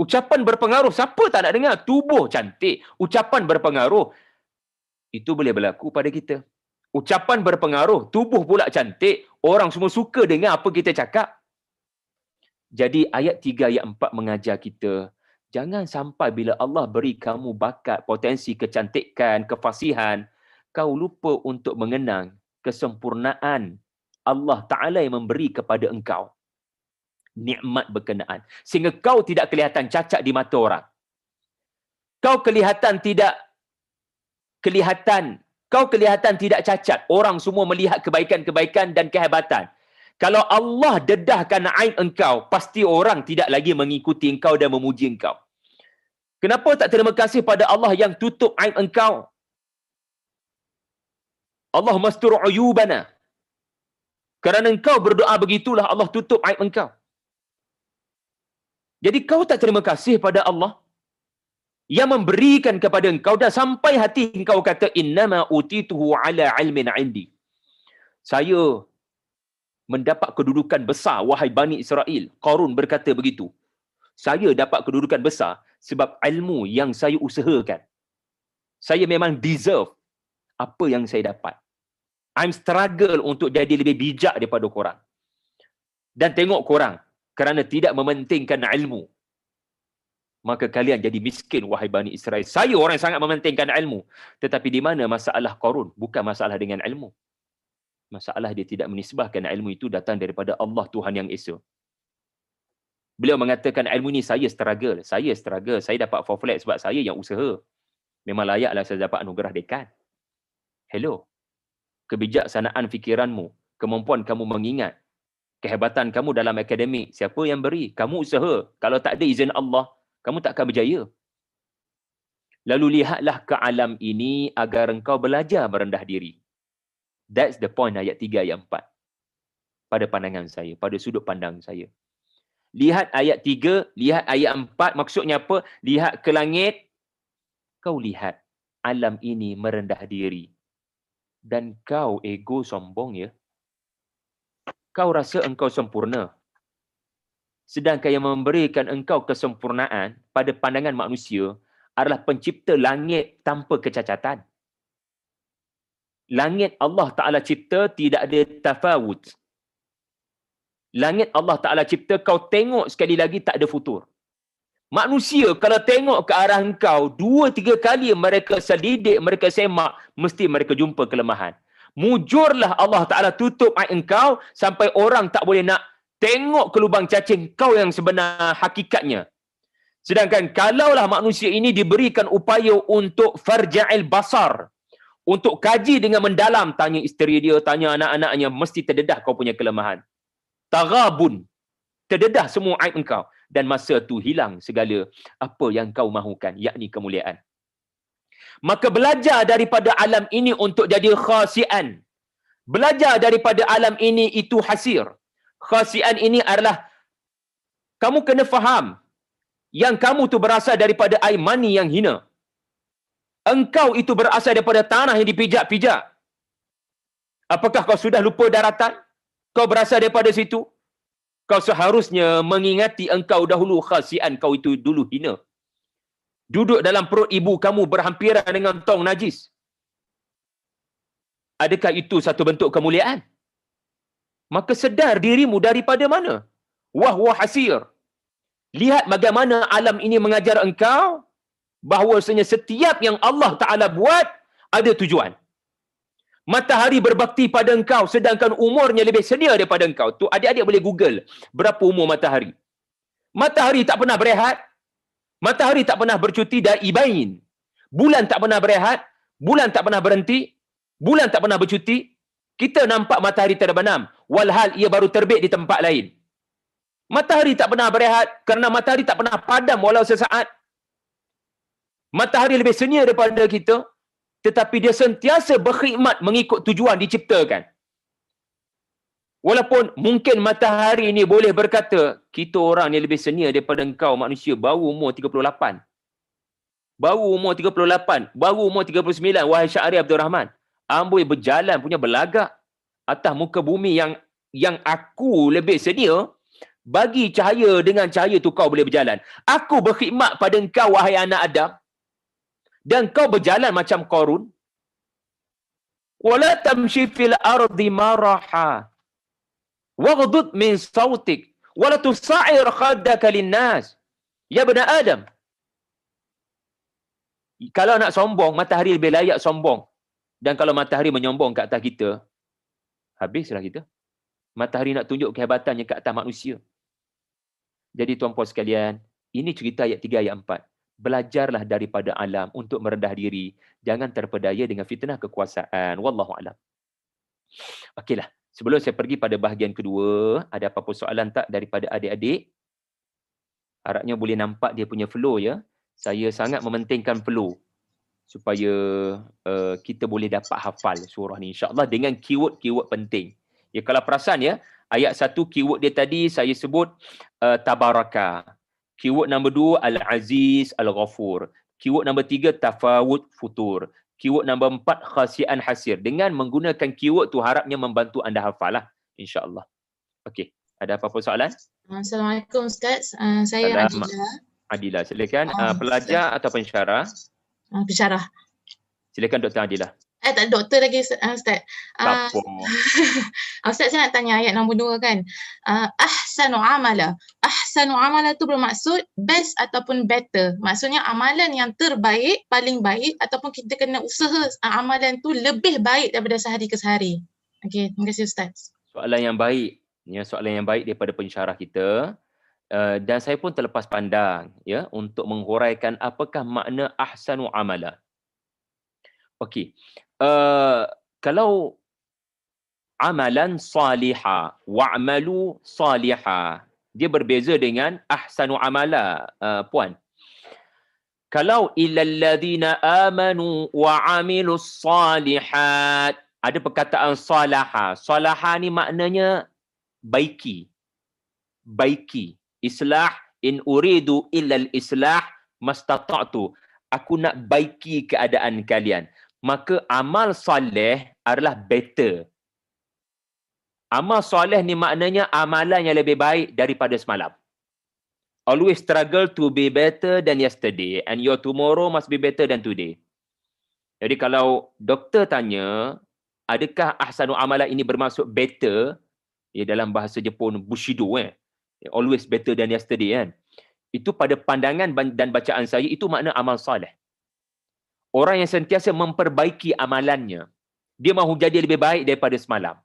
Ucapan berpengaruh. Siapa tak nak dengar? Tubuh cantik. Ucapan berpengaruh. Itu boleh berlaku pada kita. Ucapan berpengaruh. Tubuh pula cantik. Orang semua suka dengar apa kita cakap. Jadi ayat 3, ayat 4 mengajar kita, jangan sampai bila Allah beri kamu bakat, potensi, kecantikan, kefasihan, kau lupa untuk mengenang kesempurnaan Allah Ta'ala yang memberi kepada engkau nikmat berkenaan. Sehingga kau tidak kelihatan cacat di mata orang. Kau kelihatan tidak cacat. Orang semua melihat kebaikan-kebaikan dan kehebatan. Kalau Allah dedahkan aib engkau, pasti orang tidak lagi mengikuti engkau dan memuji engkau. Kenapa tak terima kasih pada Allah yang tutup aib engkau? Allah mastur uyubana. Kerana engkau berdoa begitulah Allah tutup aib engkau. Jadi kau tak terima kasih pada Allah yang memberikan kepada engkau dan sampai hati engkau kata innama utituhu ala ilmin indi. Saya mendapat kedudukan besar, wahai Bani Israel. Qarun berkata begitu. Saya dapat kedudukan besar sebab ilmu yang saya usahakan. Saya memang deserve apa yang saya dapat. I'm struggle untuk jadi lebih bijak daripada korang. Dan tengok korang, kerana tidak mementingkan ilmu, maka kalian jadi miskin, wahai Bani Israel. Saya orang yang sangat mementingkan ilmu. Tetapi di mana masalah Qarun? Bukan masalah dengan ilmu. Masalah dia tidak menisbahkan ilmu itu datang daripada Allah Tuhan Yang Esa. Beliau mengatakan ilmu ni saya struggle. Saya dapat 4 flat sebab saya yang usaha. Memang layaklah saya dapat anugerah dekan. Hello. Kebijaksanaan fikiranmu, kemampuan kamu mengingat, kehebatan kamu dalam akademik, siapa yang beri? Kamu usaha. Kalau tak ada izin Allah, kamu tak akan berjaya. Lalu lihatlah ke alam ini agar engkau belajar merendah diri. That's the point ayat 3, ayat 4. Pada pandangan saya, pada sudut pandang saya. Lihat ayat 3, lihat ayat 4, maksudnya apa? Lihat ke langit, kau lihat alam ini merendah diri. Dan kau ego sombong ya. Kau rasa engkau sempurna. Sedangkan yang memberikan engkau kesempurnaan pada pandangan manusia adalah pencipta langit tanpa kecacatan. Langit Allah Ta'ala cipta tidak ada tafawut. Langit Allah Ta'ala cipta, kau tengok sekali lagi tak ada futur. Manusia kalau tengok ke arah engkau 2-3 kali mereka selidik, mereka semak, mesti mereka jumpa kelemahan. Mujurlah Allah Ta'ala tutup aib engkau sampai orang tak boleh nak tengok ke lubang cacing kau yang sebenar hakikatnya. Sedangkan kalaulah manusia ini diberikan upaya untuk farja'il basar, untuk kaji dengan mendalam, tanya isteri dia, tanya anak-anaknya, mesti terdedah kau punya kelemahan. Taghabun, terdedah semua aib engkau. dan masa tu hilang segala apa yang kau mahukan, yakni kemuliaan. Maka belajar daripada alam ini untuk jadi khasian. Belajar daripada alam ini itu hasir. Khasian ini adalah kamu kena faham yang kamu tu berasal daripada air mani yang hina. Engkau itu berasal daripada tanah yang dipijak-pijak. Apakah kau sudah lupa daratan? Kau berasal daripada situ? Kau seharusnya mengingati engkau dahulu khasian kau itu dulu hina. Duduk dalam perut ibu kamu berhampiran dengan tong najis. Adakah itu satu bentuk kemuliaan? Maka sedar dirimu daripada mana? Wahwa hasir. Lihat bagaimana alam ini mengajar engkau bahawasanya setiap yang Allah Ta'ala buat ada tujuan. Matahari berbakti pada engkau sedangkan umurnya lebih senior daripada engkau. Tu adik-adik boleh Google berapa umur matahari. Matahari tak pernah berehat. Matahari tak pernah bercuti dari ibain. Bulan tak pernah berehat. Bulan tak pernah berhenti. Bulan tak pernah bercuti. Kita nampak matahari terbenam. Walhal ia baru terbit di tempat lain. Matahari tak pernah berehat kerana matahari tak pernah padam walau sesaat. Matahari lebih senior daripada kita. Tetapi dia sentiasa berkhidmat mengikut tujuan diciptakan. Walaupun mungkin matahari ini boleh berkata, kita orang ni lebih senior daripada engkau manusia, baru umur 38. Baru umur 38, baru umur 39, wahai Syahri Abdul Rahman. Amboi berjalan punya belagak atas muka bumi yang aku lebih senior, bagi cahaya dengan cahaya tu kau boleh berjalan. Aku berkhidmat pada engkau wahai anak Adam, dan kau berjalan macam Qarun. Wala tamshi fil ardi maraha waghdud min sautik wala tusa'ir khaddaka linnas ya bani Adam. Kalau nak sombong, matahari lebih layak sombong. Dan kalau matahari menyombong ke atas kita, habislah kita. Matahari nak tunjuk kehebatannya ke atas manusia. Jadi tuan-puan sekalian, ini cerita ayat 3 ayat 4. Belajarlah daripada alam untuk merendah diri. Jangan terpedaya dengan fitnah kekuasaan. Wallahu a'lam. Okeylah. Sebelum saya pergi pada bahagian kedua, ada apa-apa soalan tak daripada adik-adik? Harapnya boleh nampak dia punya flow ya. Saya sangat mementingkan flow supaya kita boleh dapat hafal surah ni insya-Allah dengan keyword-keyword penting. Ya, kalau perasan ya, ayat 1 keyword dia tadi saya sebut tabaraka. Keyword nombor 2 al-aziz al-ghafur. Keyword nombor 3 tafawud futur. Keyword nombor 4 khasian hasir. Dengan menggunakan keyword tu harapnya membantu anda hafal lah insya-Allah. Okey, ada apa-apa soalan? Assalamualaikum Ustaz. Saya Adila. Adila, silakan. Pelajar atau pensyarah? Pensyarah. Silakan Dr. Adila. Tak doktor lagi Ustaz. Apa? Ustaz, saya nak tanya ayat nombor 2 kan. Ahsanu amala. Ahsanu amala tu bermaksud best ataupun better. Maksudnya amalan yang terbaik, paling baik, ataupun kita kena usaha amalan tu lebih baik daripada sehari ke sehari. Okey, terima kasih Ustaz. Soalan yang baik. Ya, soalan yang baik daripada pensyarah kita. Dan saya pun terlepas pandang ya untuk menghuraikan apakah makna ahsanu amala. Okey. Kalau amalan salihah, wa'malu salihah, dia berbeza dengan ahsanu amala, puan. Kalau illal ladzina amanu wa 'amilus salihat, ada perkataan salahah. Salahah ni maknanya baiki. Baiki. Islah, in uridu illal islah mastata'tu. Aku nak baiki keadaan kalian. Maka amal soleh adalah better. Amal soleh ni maknanya amalan yang lebih baik daripada semalam. Always struggle to be better than yesterday and your tomorrow must be better than today. Jadi kalau doktor tanya, adakah ahsanu amala ini bermaksud better? Ya, dalam bahasa Jepun bushido always better than yesterday kan. Itu pada pandangan dan bacaan saya itu makna amal soleh. Orang yang sentiasa memperbaiki amalannya, dia mahu jadi lebih baik daripada semalam.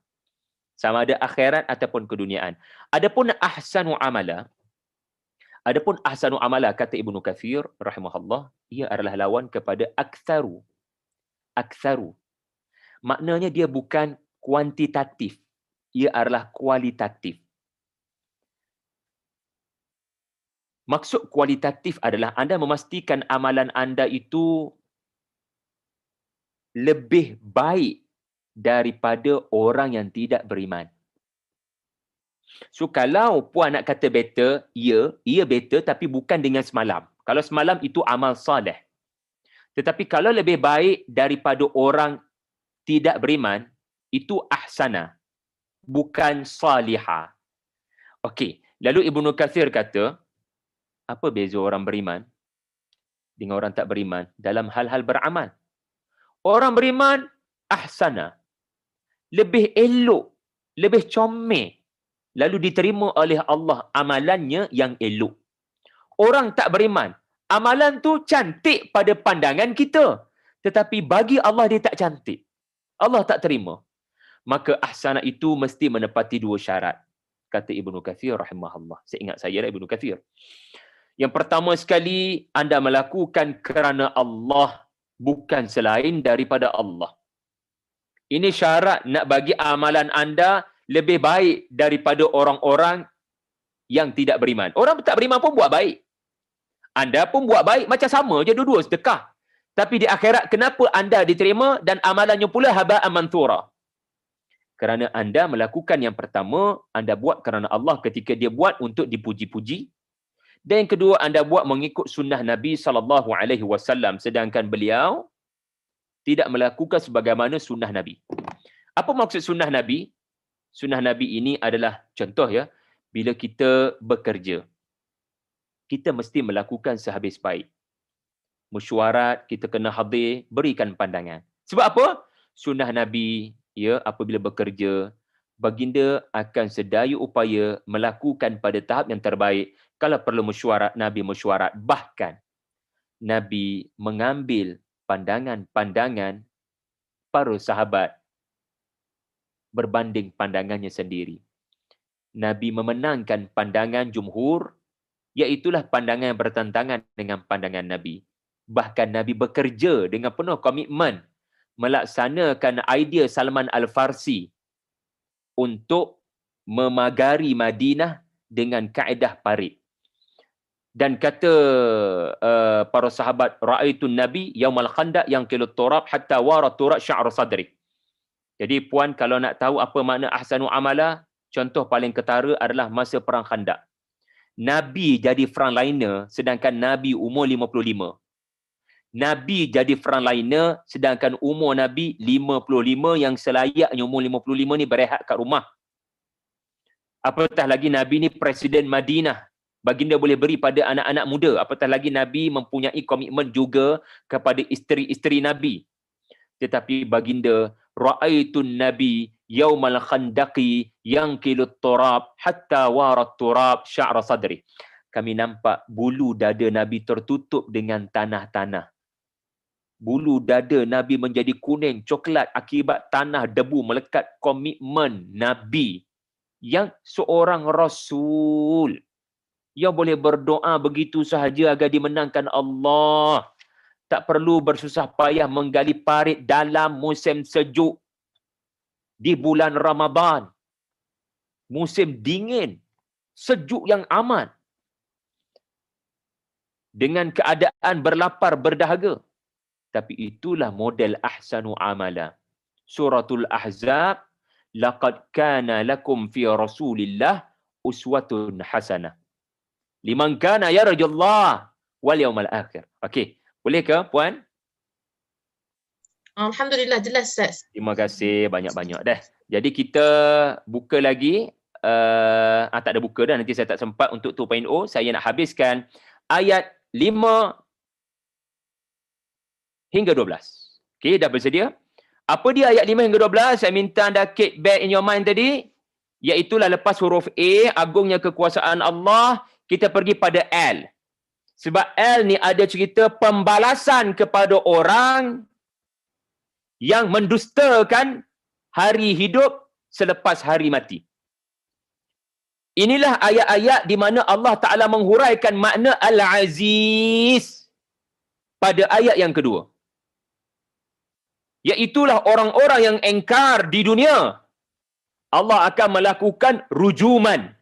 Sama ada akhirat ataupun keduniaan. Adapun ahsanu amala, kata Ibnu Katsir rahimahullah, ia adalah lawan kepada aktsaru. Aktsaru. Maknanya dia bukan kuantitatif, ia adalah kualitatif. Maksud kualitatif adalah anda memastikan amalan anda itu lebih baik daripada orang yang tidak beriman. So kalau puan nak kata better, ia better tapi bukan dengan semalam. Kalau semalam itu amal soleh. Tetapi kalau lebih baik daripada orang tidak beriman, itu ahsana, bukan salihah. Okey, lalu Ibnu Katsir kata, apa beza orang beriman dengan orang tak beriman dalam hal-hal beramal? Orang beriman ahsana, lebih elok, lebih comel, lalu diterima oleh Allah amalannya yang elok. Orang tak beriman, amalan tu cantik pada pandangan kita, tetapi bagi Allah dia tak cantik. Allah tak terima. Maka ahsana itu mesti menepati dua syarat, kata Ibnu Katsir rahimahullah. Seingat saya Ibnu Katsir. Yang pertama sekali, anda melakukan kerana Allah, bukan selain daripada Allah. Ini syarat nak bagi amalan anda lebih baik daripada orang-orang yang tidak beriman. Orang tak beriman pun buat baik. Anda pun buat baik, macam sama je dua-dua sedekah. Tapi di akhirat, kenapa anda diterima dan amalannya pula haba'an manthura? Kerana anda melakukan yang pertama, anda buat kerana Allah ketika dia buat untuk dipuji-puji. Dan yang kedua, anda buat mengikut sunnah Nabi SAW, sedangkan beliau tidak melakukan sebagaimana sunnah Nabi. Apa maksud sunnah Nabi? Sunnah Nabi ini adalah contoh ya, bila kita bekerja, kita mesti melakukan sehabis baik. Mesyuarat, kita kena hadir, berikan pandangan. Sebab apa? Sunnah Nabi, ya, apabila bekerja, baginda akan sedaya upaya melakukan pada tahap yang terbaik. Kalau perlu mesyuarat, Nabi mesyuarat. Bahkan, Nabi mengambil pandangan-pandangan para sahabat berbanding pandangannya sendiri. Nabi memenangkan pandangan jumhur, iaitulah pandangan yang bertentangan dengan pandangan Nabi. Bahkan Nabi bekerja dengan penuh komitmen melaksanakan idea Salman Al-Farsi untuk memagari Madinah dengan kaedah parit. Dan kata para sahabat, ra'aitun Nabi yaumal khandaq yanqilut turab hatta wara turab sya'r sadri. Jadi puan kalau nak tahu apa makna ahsanu amala, contoh paling ketara adalah masa perang Khandaq. Nabi jadi frontliner sedangkan Nabi umur 55. Nabi jadi frontliner sedangkan umur Nabi 55, yang selayaknya umur 55 ni berehat kat rumah. Apatah lagi Nabi ni Presiden Madinah. Baginda boleh beri pada anak-anak muda. Apatah lagi Nabi mempunyai komitmen juga kepada isteri-isteri Nabi. Tetapi baginda, ra'aitun Nabi yaumal khandaqi yanqilut turab hatta warat turab sya'r sadri. Kami nampak bulu dada Nabi tertutup dengan tanah-tanah. Bulu dada Nabi menjadi kuning, coklat akibat tanah debu melekat. Komitmen Nabi yang seorang Rasul yang boleh berdoa begitu sahaja agar dimenangkan Allah. Tak perlu bersusah payah menggali parit dalam musim sejuk. Di bulan Ramadan. Musim dingin. Sejuk yang amat. Dengan keadaan berlapar, berdahaga. Tapi itulah model ahsanu amala. Suratul Ahzab. Laqad kana lakum fi Rasulillah uswatun hasanah. Liman kana yarjullah wal yawmal akhir. Okey. Boleh ke puan? Alhamdulillah jelas Ustaz. Terima kasih banyak-banyak dah. Jadi kita buka lagi. Tak ada buka dah. Nanti saya tak sempat untuk 2.0. Saya nak habiskan ayat 5 hingga 12. Okey, dah bersedia? Apa dia ayat 5 hingga 12? Saya minta anda keep back in your mind tadi. Iaitulah lepas huruf A, agungnya kekuasaan Allah, kita pergi pada L. Sebab L ni ada cerita pembalasan kepada orang yang mendustakan hari hidup selepas hari mati. Inilah ayat-ayat di mana Allah Ta'ala menghuraikan makna Al-Aziz pada ayat yang kedua. Iaitulah orang-orang yang engkar di dunia. Allah akan melakukan rujuman.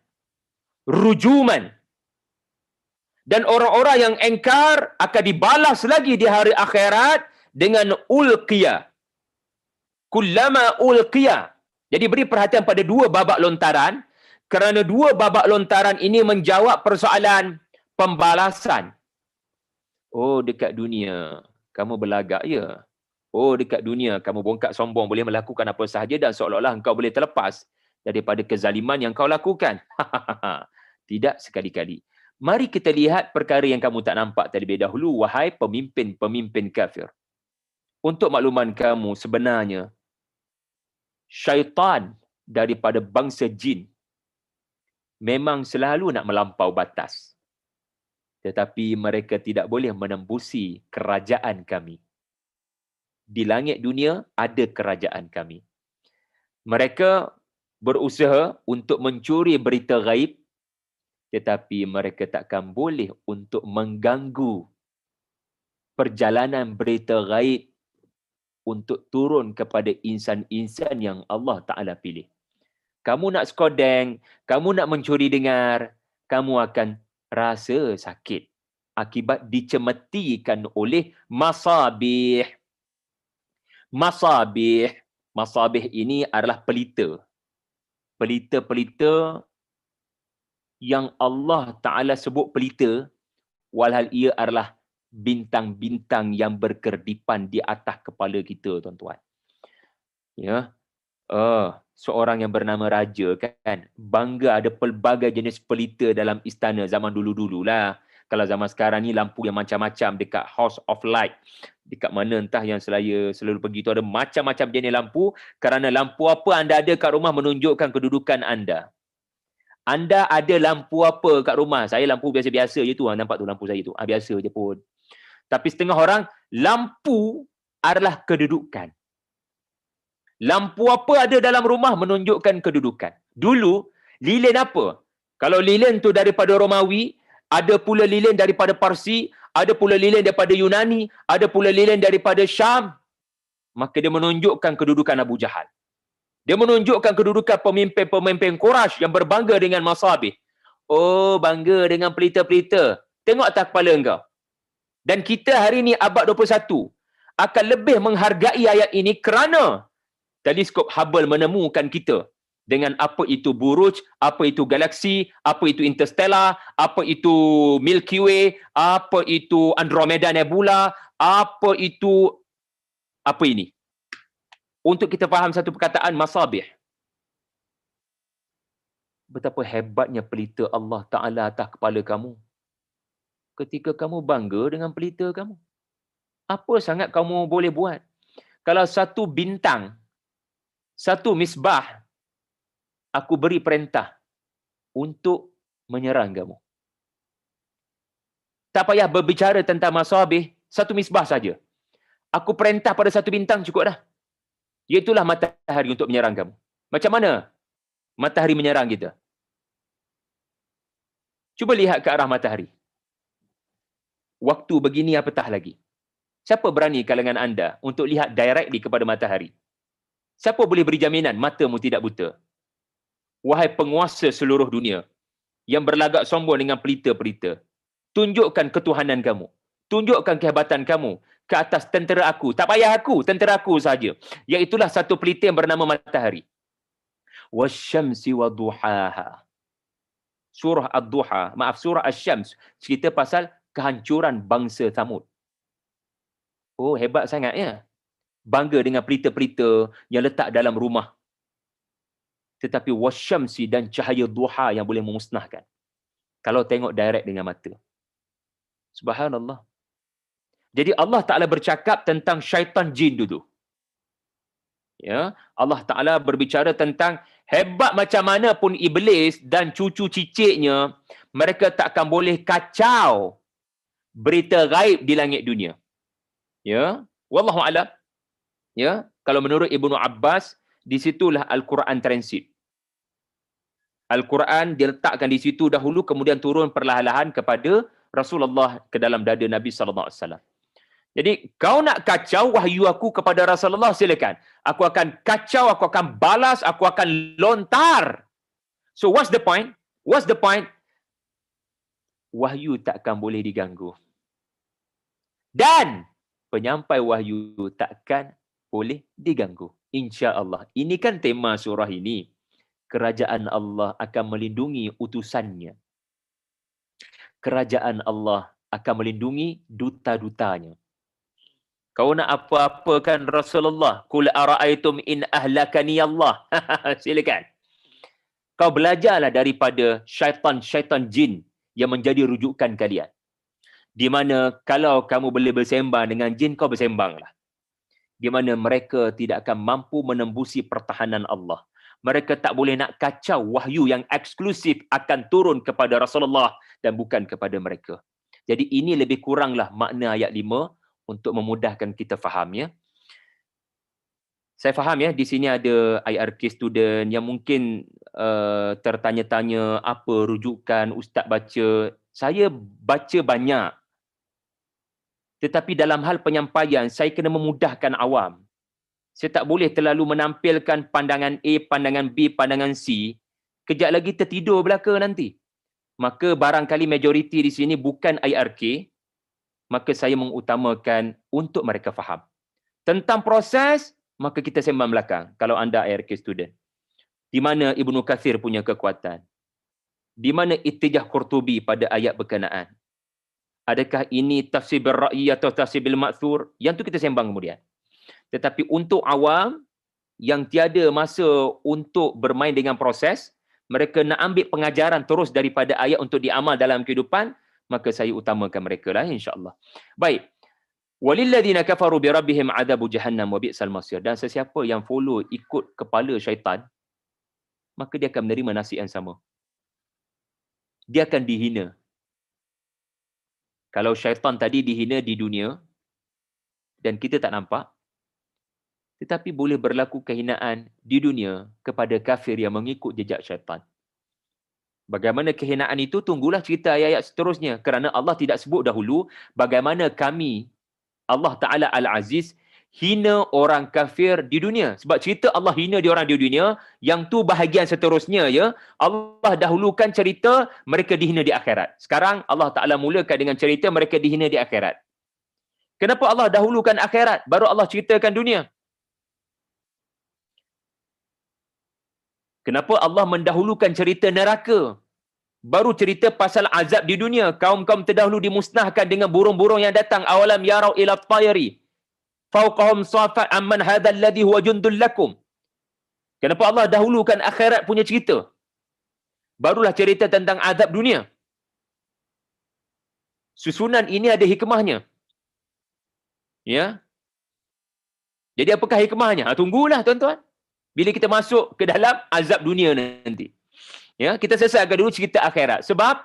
Rujuman. Dan orang-orang yang engkar akan dibalas lagi di hari akhirat dengan ulqiya. Kullama ulqiya. Jadi beri perhatian pada dua babak lontaran, kerana dua babak lontaran ini menjawab persoalan pembalasan. Oh, dekat dunia kamu berlagak ya. Oh, dekat dunia kamu bongkak sombong, boleh melakukan apa sahaja dan seolah-olah engkau boleh terlepas daripada kezaliman yang kau lakukan. Tidak sekali-kali. Mari kita lihat perkara yang kamu tak nampak terlebih dahulu, wahai pemimpin-pemimpin kafir. Untuk makluman kamu, sebenarnya syaitan daripada bangsa jin memang selalu nak melampau batas. Tetapi mereka tidak boleh menembusi kerajaan kami. Di langit dunia ada kerajaan kami. Mereka berusaha untuk mencuri berita gaib, tetapi mereka takkan boleh untuk mengganggu perjalanan berita gaib untuk turun kepada insan-insan yang Allah Ta'ala pilih. Kamu nak skodeng, kamu nak mencuri dengar, kamu akan rasa sakit akibat dicemetikan oleh masabih. Masabih ini adalah pelita. Pelita-pelita yang Allah Ta'ala sebut pelita, walhal ia adalah bintang-bintang yang berkerdipan di atas kepala kita, tuan-tuan. Ya, seorang yang bernama raja kan, bangga ada pelbagai jenis pelita dalam istana zaman dulu-dululah. Kalau zaman sekarang ni lampu yang macam-macam dekat House of Light, dekat mana entah yang saya selalu pergi tu ada macam-macam jenis lampu, kerana lampu apa anda ada kat rumah menunjukkan kedudukan anda. Anda ada lampu apa kat rumah? Saya lampu biasa-biasa je tu. Nampak tu lampu saya tu. Biasa je pun. Tapi setengah orang, lampu adalah kedudukan. Lampu apa ada dalam rumah menunjukkan kedudukan. Dulu, lilin apa? Kalau lilin tu daripada Romawi, ada pula lilin daripada Parsi, ada pula lilin daripada Yunani, ada pula lilin daripada Syam. Maka dia menunjukkan kedudukan Abu Jahal. Dia menunjukkan kedudukan pemimpin-pemimpin Quraisy yang berbangga dengan masabih. Oh, bangga dengan pelita-pelita. Tengok atas kepala engkau. Dan kita hari ini abad 21 akan lebih menghargai ayat ini kerana teleskop Hubble menemukan kita dengan apa itu buruj, apa itu galaksi, apa itu interstellar, apa itu Milky Way, apa itu Andromeda Nebula, apa itu apa ini. Untuk kita faham satu perkataan masabih. Betapa hebatnya pelita Allah Ta'ala atas kepala kamu. Ketika kamu bangga dengan pelita kamu. Apa sangat kamu boleh buat? Kalau satu bintang, satu misbah, aku beri perintah untuk menyerang kamu. Tak payah berbicara tentang masabih, satu misbah saja. Aku perintah pada satu bintang cukup dah. Iaitulah matahari untuk menyerang kamu. Macam mana matahari menyerang kita? Cuba lihat ke arah matahari. Waktu begini apatah lagi. Siapa berani kalangan anda untuk lihat directly kepada matahari? Siapa boleh beri jaminan matamu tidak buta? Wahai penguasa seluruh dunia yang berlagak sombong dengan pelita-pelita, tunjukkan ketuhanan kamu. Tunjukkan kehebatan kamu ke atas tentera aku. Tak payah aku, tentera aku saja. Iaitulah satu pelita yang bernama matahari. Wasyamsi wa duhaha. Surah Ad-Duha, surah Asy-Syams, cerita pasal kehancuran bangsa Thamud. Oh, hebat sangat ya. Bangga dengan pelita-pelita yang letak dalam rumah. Tetapi wasyamsi dan cahaya duha yang boleh memusnahkan. Kalau tengok direct dengan mata. Subhanallah. Jadi Allah Ta'ala bercakap tentang syaitan jin dulu. Ya, Allah Ta'ala berbicara tentang hebat macam mana pun iblis dan cucu cicitnya, mereka takkan boleh kacau berita gaib di langit dunia. Ya, wallahu a'lam. Ya, kalau menurut Ibnu Abbas, di situlah Al-Quran transit. Al-Quran diletakkan di situ dahulu, kemudian turun perlahan-lahan kepada Rasulullah ke dalam dada Nabi SAW. Jadi, kau nak kacau wahyu aku kepada Rasulullah, silakan. Aku akan kacau, aku akan balas, aku akan lontar. So, what's the point? What's the point? wahyu takkan boleh diganggu. Dan penyampai wahyu takkan boleh diganggu. Insya-Allah. Ini kan tema surah ini. Kerajaan Allah akan melindungi utusannya. Kerajaan Allah akan melindungi duta-dutanya. Kau nak apa-apa kan Rasulullah? Qul ara'aytum in ahlakani Allah. Silakan. Kau belajarlah daripada syaitan-syaitan jin yang menjadi rujukan kalian. Di mana kalau kamu boleh bersembang dengan jin, kau bersembanglah. Di mana mereka tidak akan mampu menembusi pertahanan Allah. Mereka tak boleh nak kacau wahyu yang eksklusif akan turun kepada Rasulullah dan bukan kepada mereka. Jadi ini lebih kuranglah makna ayat 5 untuk memudahkan kita faham, ya. Saya faham, ya, di sini ada IRK student yang mungkin tertanya-tanya apa rujukan ustaz baca. Saya baca banyak. Tetapi dalam hal penyampaian, saya kena memudahkan awam. Saya tak boleh terlalu menampilkan pandangan A, pandangan B, pandangan C. Kejap lagi tertidur belaka nanti. Maka barangkali majoriti di sini bukan IRK, maka saya mengutamakan untuk mereka faham. Tentang proses, maka kita sembang belakang kalau anda IRK student. Di mana Ibnu Katsir punya kekuatan? Di mana Ittijah Qurtubi pada ayat berkenaan? Adakah ini tafsir bil-ra'yi atau tafsir bil-ma'thur? Yang tu kita sembang kemudian. Tetapi untuk awam yang tiada masa untuk bermain dengan proses, mereka nak ambil pengajaran terus daripada ayat untuk diamal dalam kehidupan, maka saya utamakan mereka lah, insya-Allah. Baik. Walilladzina kafaru bi rabbihim adzabu jahannam wa bi'sal masir. Dan sesiapa yang follow ikut kepala syaitan, maka dia akan menerima nasib yang sama. Dia akan dihina. Kalau syaitan tadi dihina di dunia dan kita tak nampak, tetapi boleh berlaku kehinaan di dunia kepada kafir yang mengikut jejak syaitan. Bagaimana kehinaan itu? Tunggulah cerita ayat-ayat seterusnya. Kerana Allah tidak sebut dahulu bagaimana kami, Allah Ta'ala Al-Aziz, hina orang kafir di dunia. Sebab cerita Allah hina dia orang di dunia, yang tu bahagian seterusnya, ya. Allah dahulukan cerita mereka dihina di akhirat. Sekarang Allah Ta'ala mulakan dengan cerita mereka dihina di akhirat. Kenapa Allah dahulukan akhirat, baru Allah ceritakan dunia? Kenapa Allah mendahulukan cerita neraka, baru cerita pasal azab di dunia? Kaum-kaum terdahulu dimusnahkan dengan burung-burung yang datang. Awalam yarau ila tayri fawqahum safat amman hadzal ladzi huwa jundul lakum. Kenapa Allah dahulukan akhirat punya cerita, barulah cerita tentang azab dunia? Susunan ini ada hikmahnya, ya. Jadi apakah hikmahnya? Tunggulah tuan-tuan bila kita masuk ke dalam azab dunia nanti. Ya, kita selesaikan dulu cerita akhirat. Sebab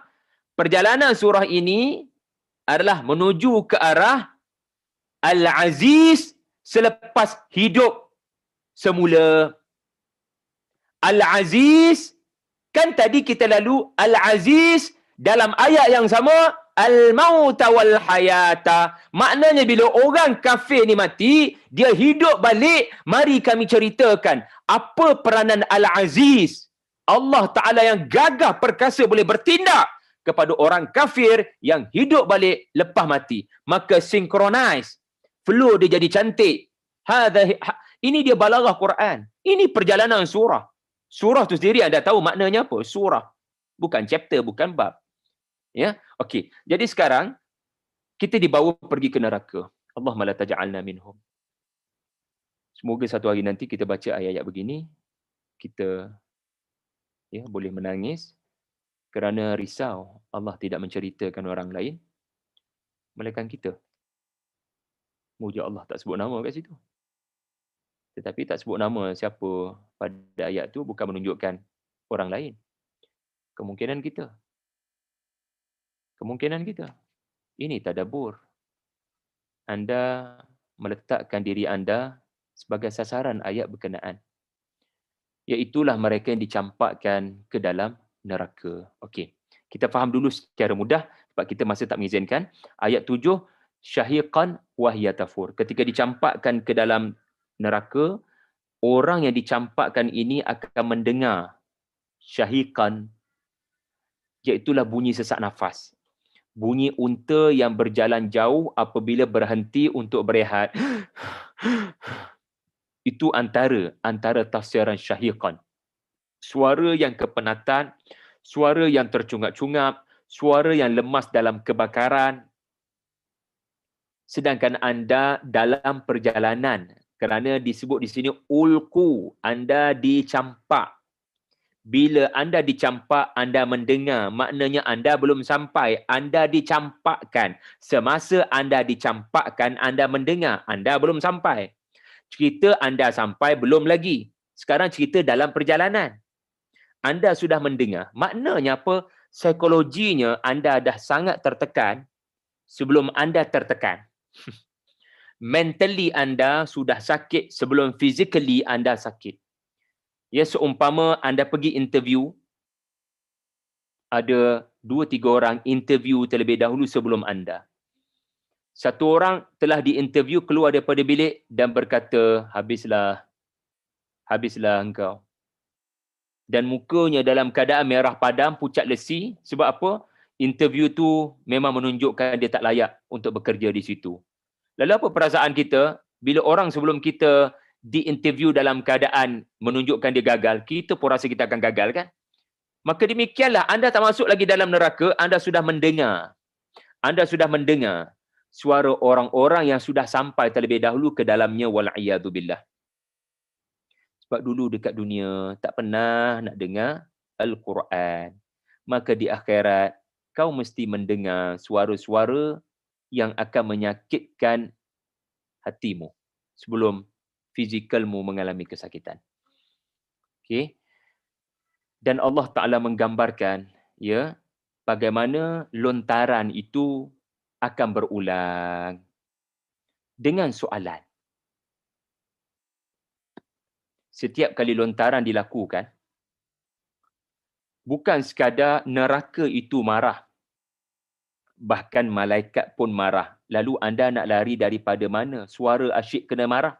perjalanan surah ini adalah menuju ke arah Al-Aziz selepas hidup semula. Al-Aziz, kan tadi kita lalu Al-Aziz dalam ayat yang sama, Al-Mauta wal Hayata. Maknanya bila orang kafir ni mati, dia hidup balik, mari kami ceritakan apa peranan Al-Aziz. Allah Ta'ala yang gagah perkasa boleh bertindak kepada orang kafir yang hidup balik lepas mati. Maka synchronize. Flow dia jadi cantik. Ini dia balaghah Quran. Ini perjalanan surah. Surah tu sendiri anda tahu maknanya apa? Surah. Bukan chapter, bukan bab. Ya, okey. Jadi sekarang kita dibawa pergi ke neraka. Allahumma la taj'alna minhum. Semoga satu hari nanti kita baca ayat-ayat begini, kita boleh menangis kerana risau Allah tidak menceritakan orang lain melainkan kita. Muja Allah tak sebut nama kat situ. Tetapi tak sebut nama siapa pada ayat tu bukan menunjukkan orang lain. Kemungkinan kita. Ini tadabbur. Anda meletakkan diri anda sebagai sasaran ayat berkenaan. Iaitulah mereka yang dicampakkan ke dalam neraka. Okey. Kita faham dulu secara mudah sebab kita masih tak mengizinkan. Ayat 7, syahiqan wahya tafur. Ketika dicampakkan ke dalam neraka, orang yang dicampakkan ini akan mendengar syahiqan, iaitulah bunyi sesak nafas. Bunyi unta yang berjalan jauh apabila berhenti untuk berehat. Itu antara tafsiran syahiqan. Suara yang kepenatan, suara yang tercungap-cungap, suara yang lemas dalam kebakaran. Sedangkan anda dalam perjalanan, kerana disebut di sini ulku, anda dicampak. Bila anda dicampak, anda mendengar. Maknanya anda belum sampai, anda dicampakkan. Semasa anda dicampakkan, anda mendengar, anda belum sampai. Cerita anda sampai, belum lagi. Sekarang cerita dalam perjalanan. Anda sudah mendengar. Maknanya apa? Psikologinya anda dah sangat tertekan sebelum anda tertekan. Mentally anda sudah sakit sebelum physically anda sakit. Ya, seumpama anda pergi interview, ada 2-3 orang interview terlebih dahulu sebelum anda. Satu orang telah diinterview keluar daripada bilik dan berkata, habislah engkau. Dan mukanya dalam keadaan merah padam, pucat lesi. Sebab apa? Interview tu memang menunjukkan dia tak layak untuk bekerja di situ. Lalu apa perasaan kita? Bila orang sebelum kita diinterview dalam keadaan menunjukkan dia gagal, kita pun rasa kita akan gagal kan? Maka demikianlah, anda tak masuk lagi dalam neraka, anda sudah mendengar. Anda sudah mendengar suara orang-orang yang sudah sampai terlebih dahulu ke dalamnya, wal'iyadzubillah. Sebab dulu dekat dunia tak pernah nak dengar Al-Quran. Maka di akhirat, kau mesti mendengar suara-suara yang akan menyakitkan hatimu sebelum fizikalmu mengalami kesakitan. Okey. Dan Allah Ta'ala menggambarkan ya bagaimana lontaran itu akan berulang dengan soalan. Setiap kali lontaran dilakukan, bukan sekadar neraka itu marah, bahkan malaikat pun marah. Lalu anda nak lari daripada mana? Suara asyik kena marah.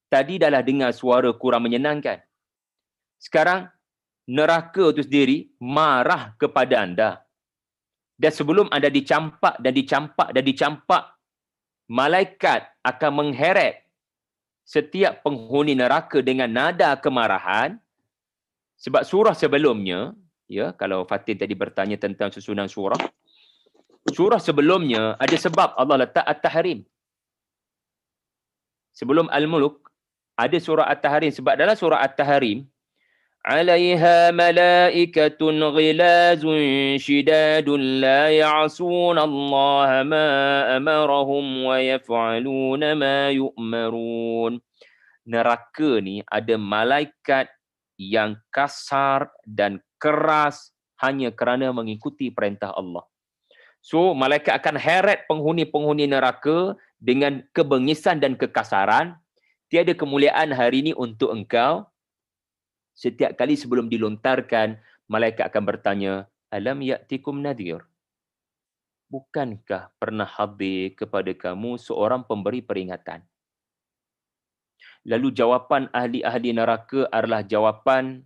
Tadi dah lah dengar suara kurang menyenangkan. Sekarang, neraka itu sendiri marah kepada anda. Dan sebelum anda dicampak dan dicampak dan dicampak, malaikat akan mengheret setiap penghuni neraka dengan nada kemarahan. Sebab surah sebelumnya, ya, kalau Fatin tadi bertanya tentang susunan surah, surah sebelumnya ada sebab Allah letak At-Tahrim. Sebelum Al-Mulk, ada surah At-Tahrim. Sebab dalam surah At-Tahrim, عليها ملائكة غلاظ شداد لا يعصون الله ما أمرهم ويفعلون ما يؤمرون. Neraka ni ada malaikat yang kasar dan keras hanya kerana mengikuti perintah Allah. So, malaikat akan heret penghuni-penghuni neraka dengan kebengisan dan kekasaran. Tiada kemuliaan hari ini untuk engkau. Setiap kali sebelum dilontarkan, malaikat akan bertanya, Alam ya'tikum nadhir? Bukankah pernah hadir kepada kamu seorang pemberi peringatan? Lalu jawapan ahli-ahli neraka adalah jawapan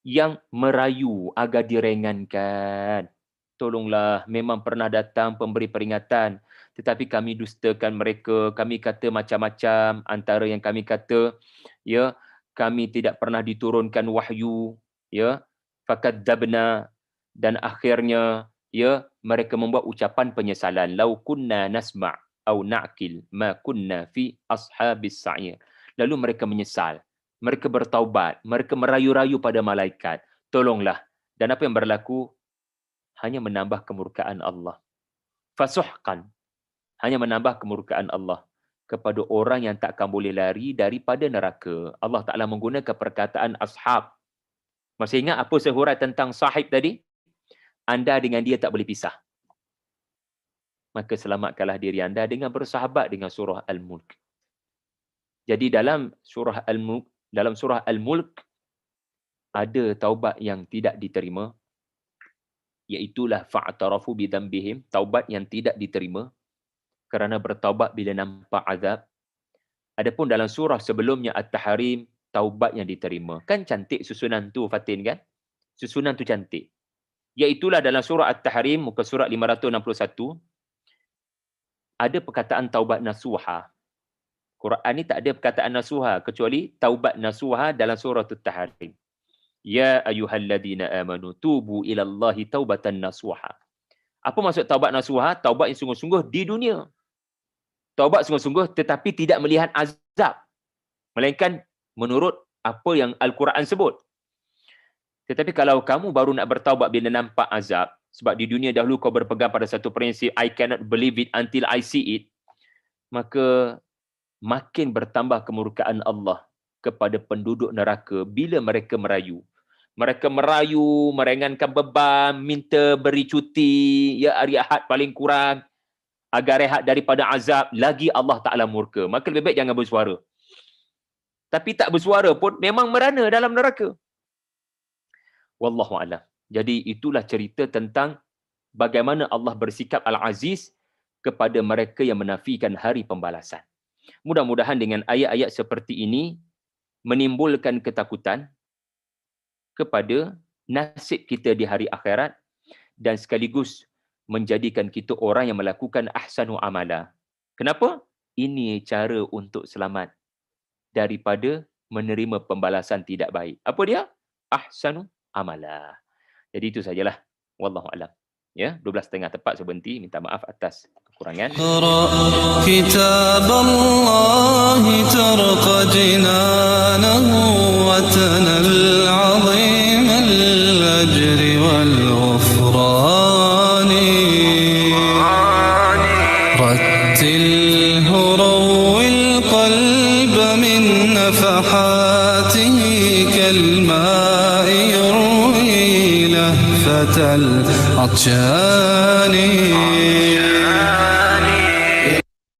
yang merayu agar diringankan. Tolonglah, memang pernah datang pemberi peringatan, tetapi kami dustakan mereka, kami kata macam-macam. Antara yang kami kata, ya, kami tidak pernah diturunkan wahyu, ya, fakadzabna, dan akhirnya ya mereka membuat ucapan penyesalan, lau kunna nasma' au na'qil ma kunna fi ashabis sa'ir. Lalu mereka menyesal, mereka bertaubat, mereka merayu-rayu pada malaikat, tolonglah. Dan apa yang berlaku? Hanya menambah kemurkaan Allah. Fasuhqan, hanya menambah kemurkaan Allah kepada orang yang takkan boleh lari daripada neraka. Allah Ta'ala menggunakan perkataan ashab. Masih ingat apa sehurai tentang sahib tadi? Anda dengan dia tak boleh pisah. Maka selamatkanlah diri anda dengan bersahabat dengan surah Al-Mulk. Jadi dalam surah Al-Mulk ada taubat yang tidak diterima, iaitulah fa'tarafu bidzambihim, taubat yang tidak diterima kerana bertaubat bila nampak azab. Adapun dalam surah sebelumnya At-Tahrim, taubat yang diterima. Kan cantik susunan tu Fatin kan? Susunan tu cantik. Iaitulah dalam surah At-Tahrim muka surat 561 ada perkataan taubat nasuha. Quran ni tak ada perkataan nasuha kecuali taubat nasuha dalam surah At-Tahrim. Ya ayyuhalladzina amanu tubu ilallahi taubatan nasuha. Apa maksud taubat nasuha? Taubat yang sungguh-sungguh di dunia. Taubat sungguh-sungguh tetapi tidak melihat azab. Melainkan menurut apa yang Al-Quran sebut. Tetapi kalau kamu baru nak bertaubat bila nampak azab, sebab di dunia dahulu kau berpegang pada satu prinsip, I cannot believe it until I see it, maka makin bertambah kemurkaan Allah kepada penduduk neraka bila mereka merayu. Mereka merayu, meringankan beban, minta beri cuti, ya hari Ahad paling kurang, agar rehat daripada azab, lagi Allah Ta'ala murka. Maka lebih baik jangan bersuara. Tapi tak bersuara pun memang merana dalam neraka. Wallahu a'lam. Jadi itulah cerita tentang bagaimana Allah bersikap Al-Aziz kepada mereka yang menafikan hari pembalasan. Mudah-mudahan dengan ayat-ayat seperti ini menimbulkan ketakutan kepada nasib kita di hari akhirat dan sekaligus menjadikan kita orang yang melakukan ahsanu amala. Kenapa? Ini cara untuk selamat daripada menerima pembalasan tidak baik. Apa dia? Ahsanu amala. Jadi itu sajalah. Wallahu a'lam. Ya, 12.30 tepat saya berhenti. Minta maaf atas kekurangan. كتاب الله ترقى جنانه وتنل عظيم الأجر والغفران رتله روي القلب من نفحاته كالماء يروي لهفة العطشان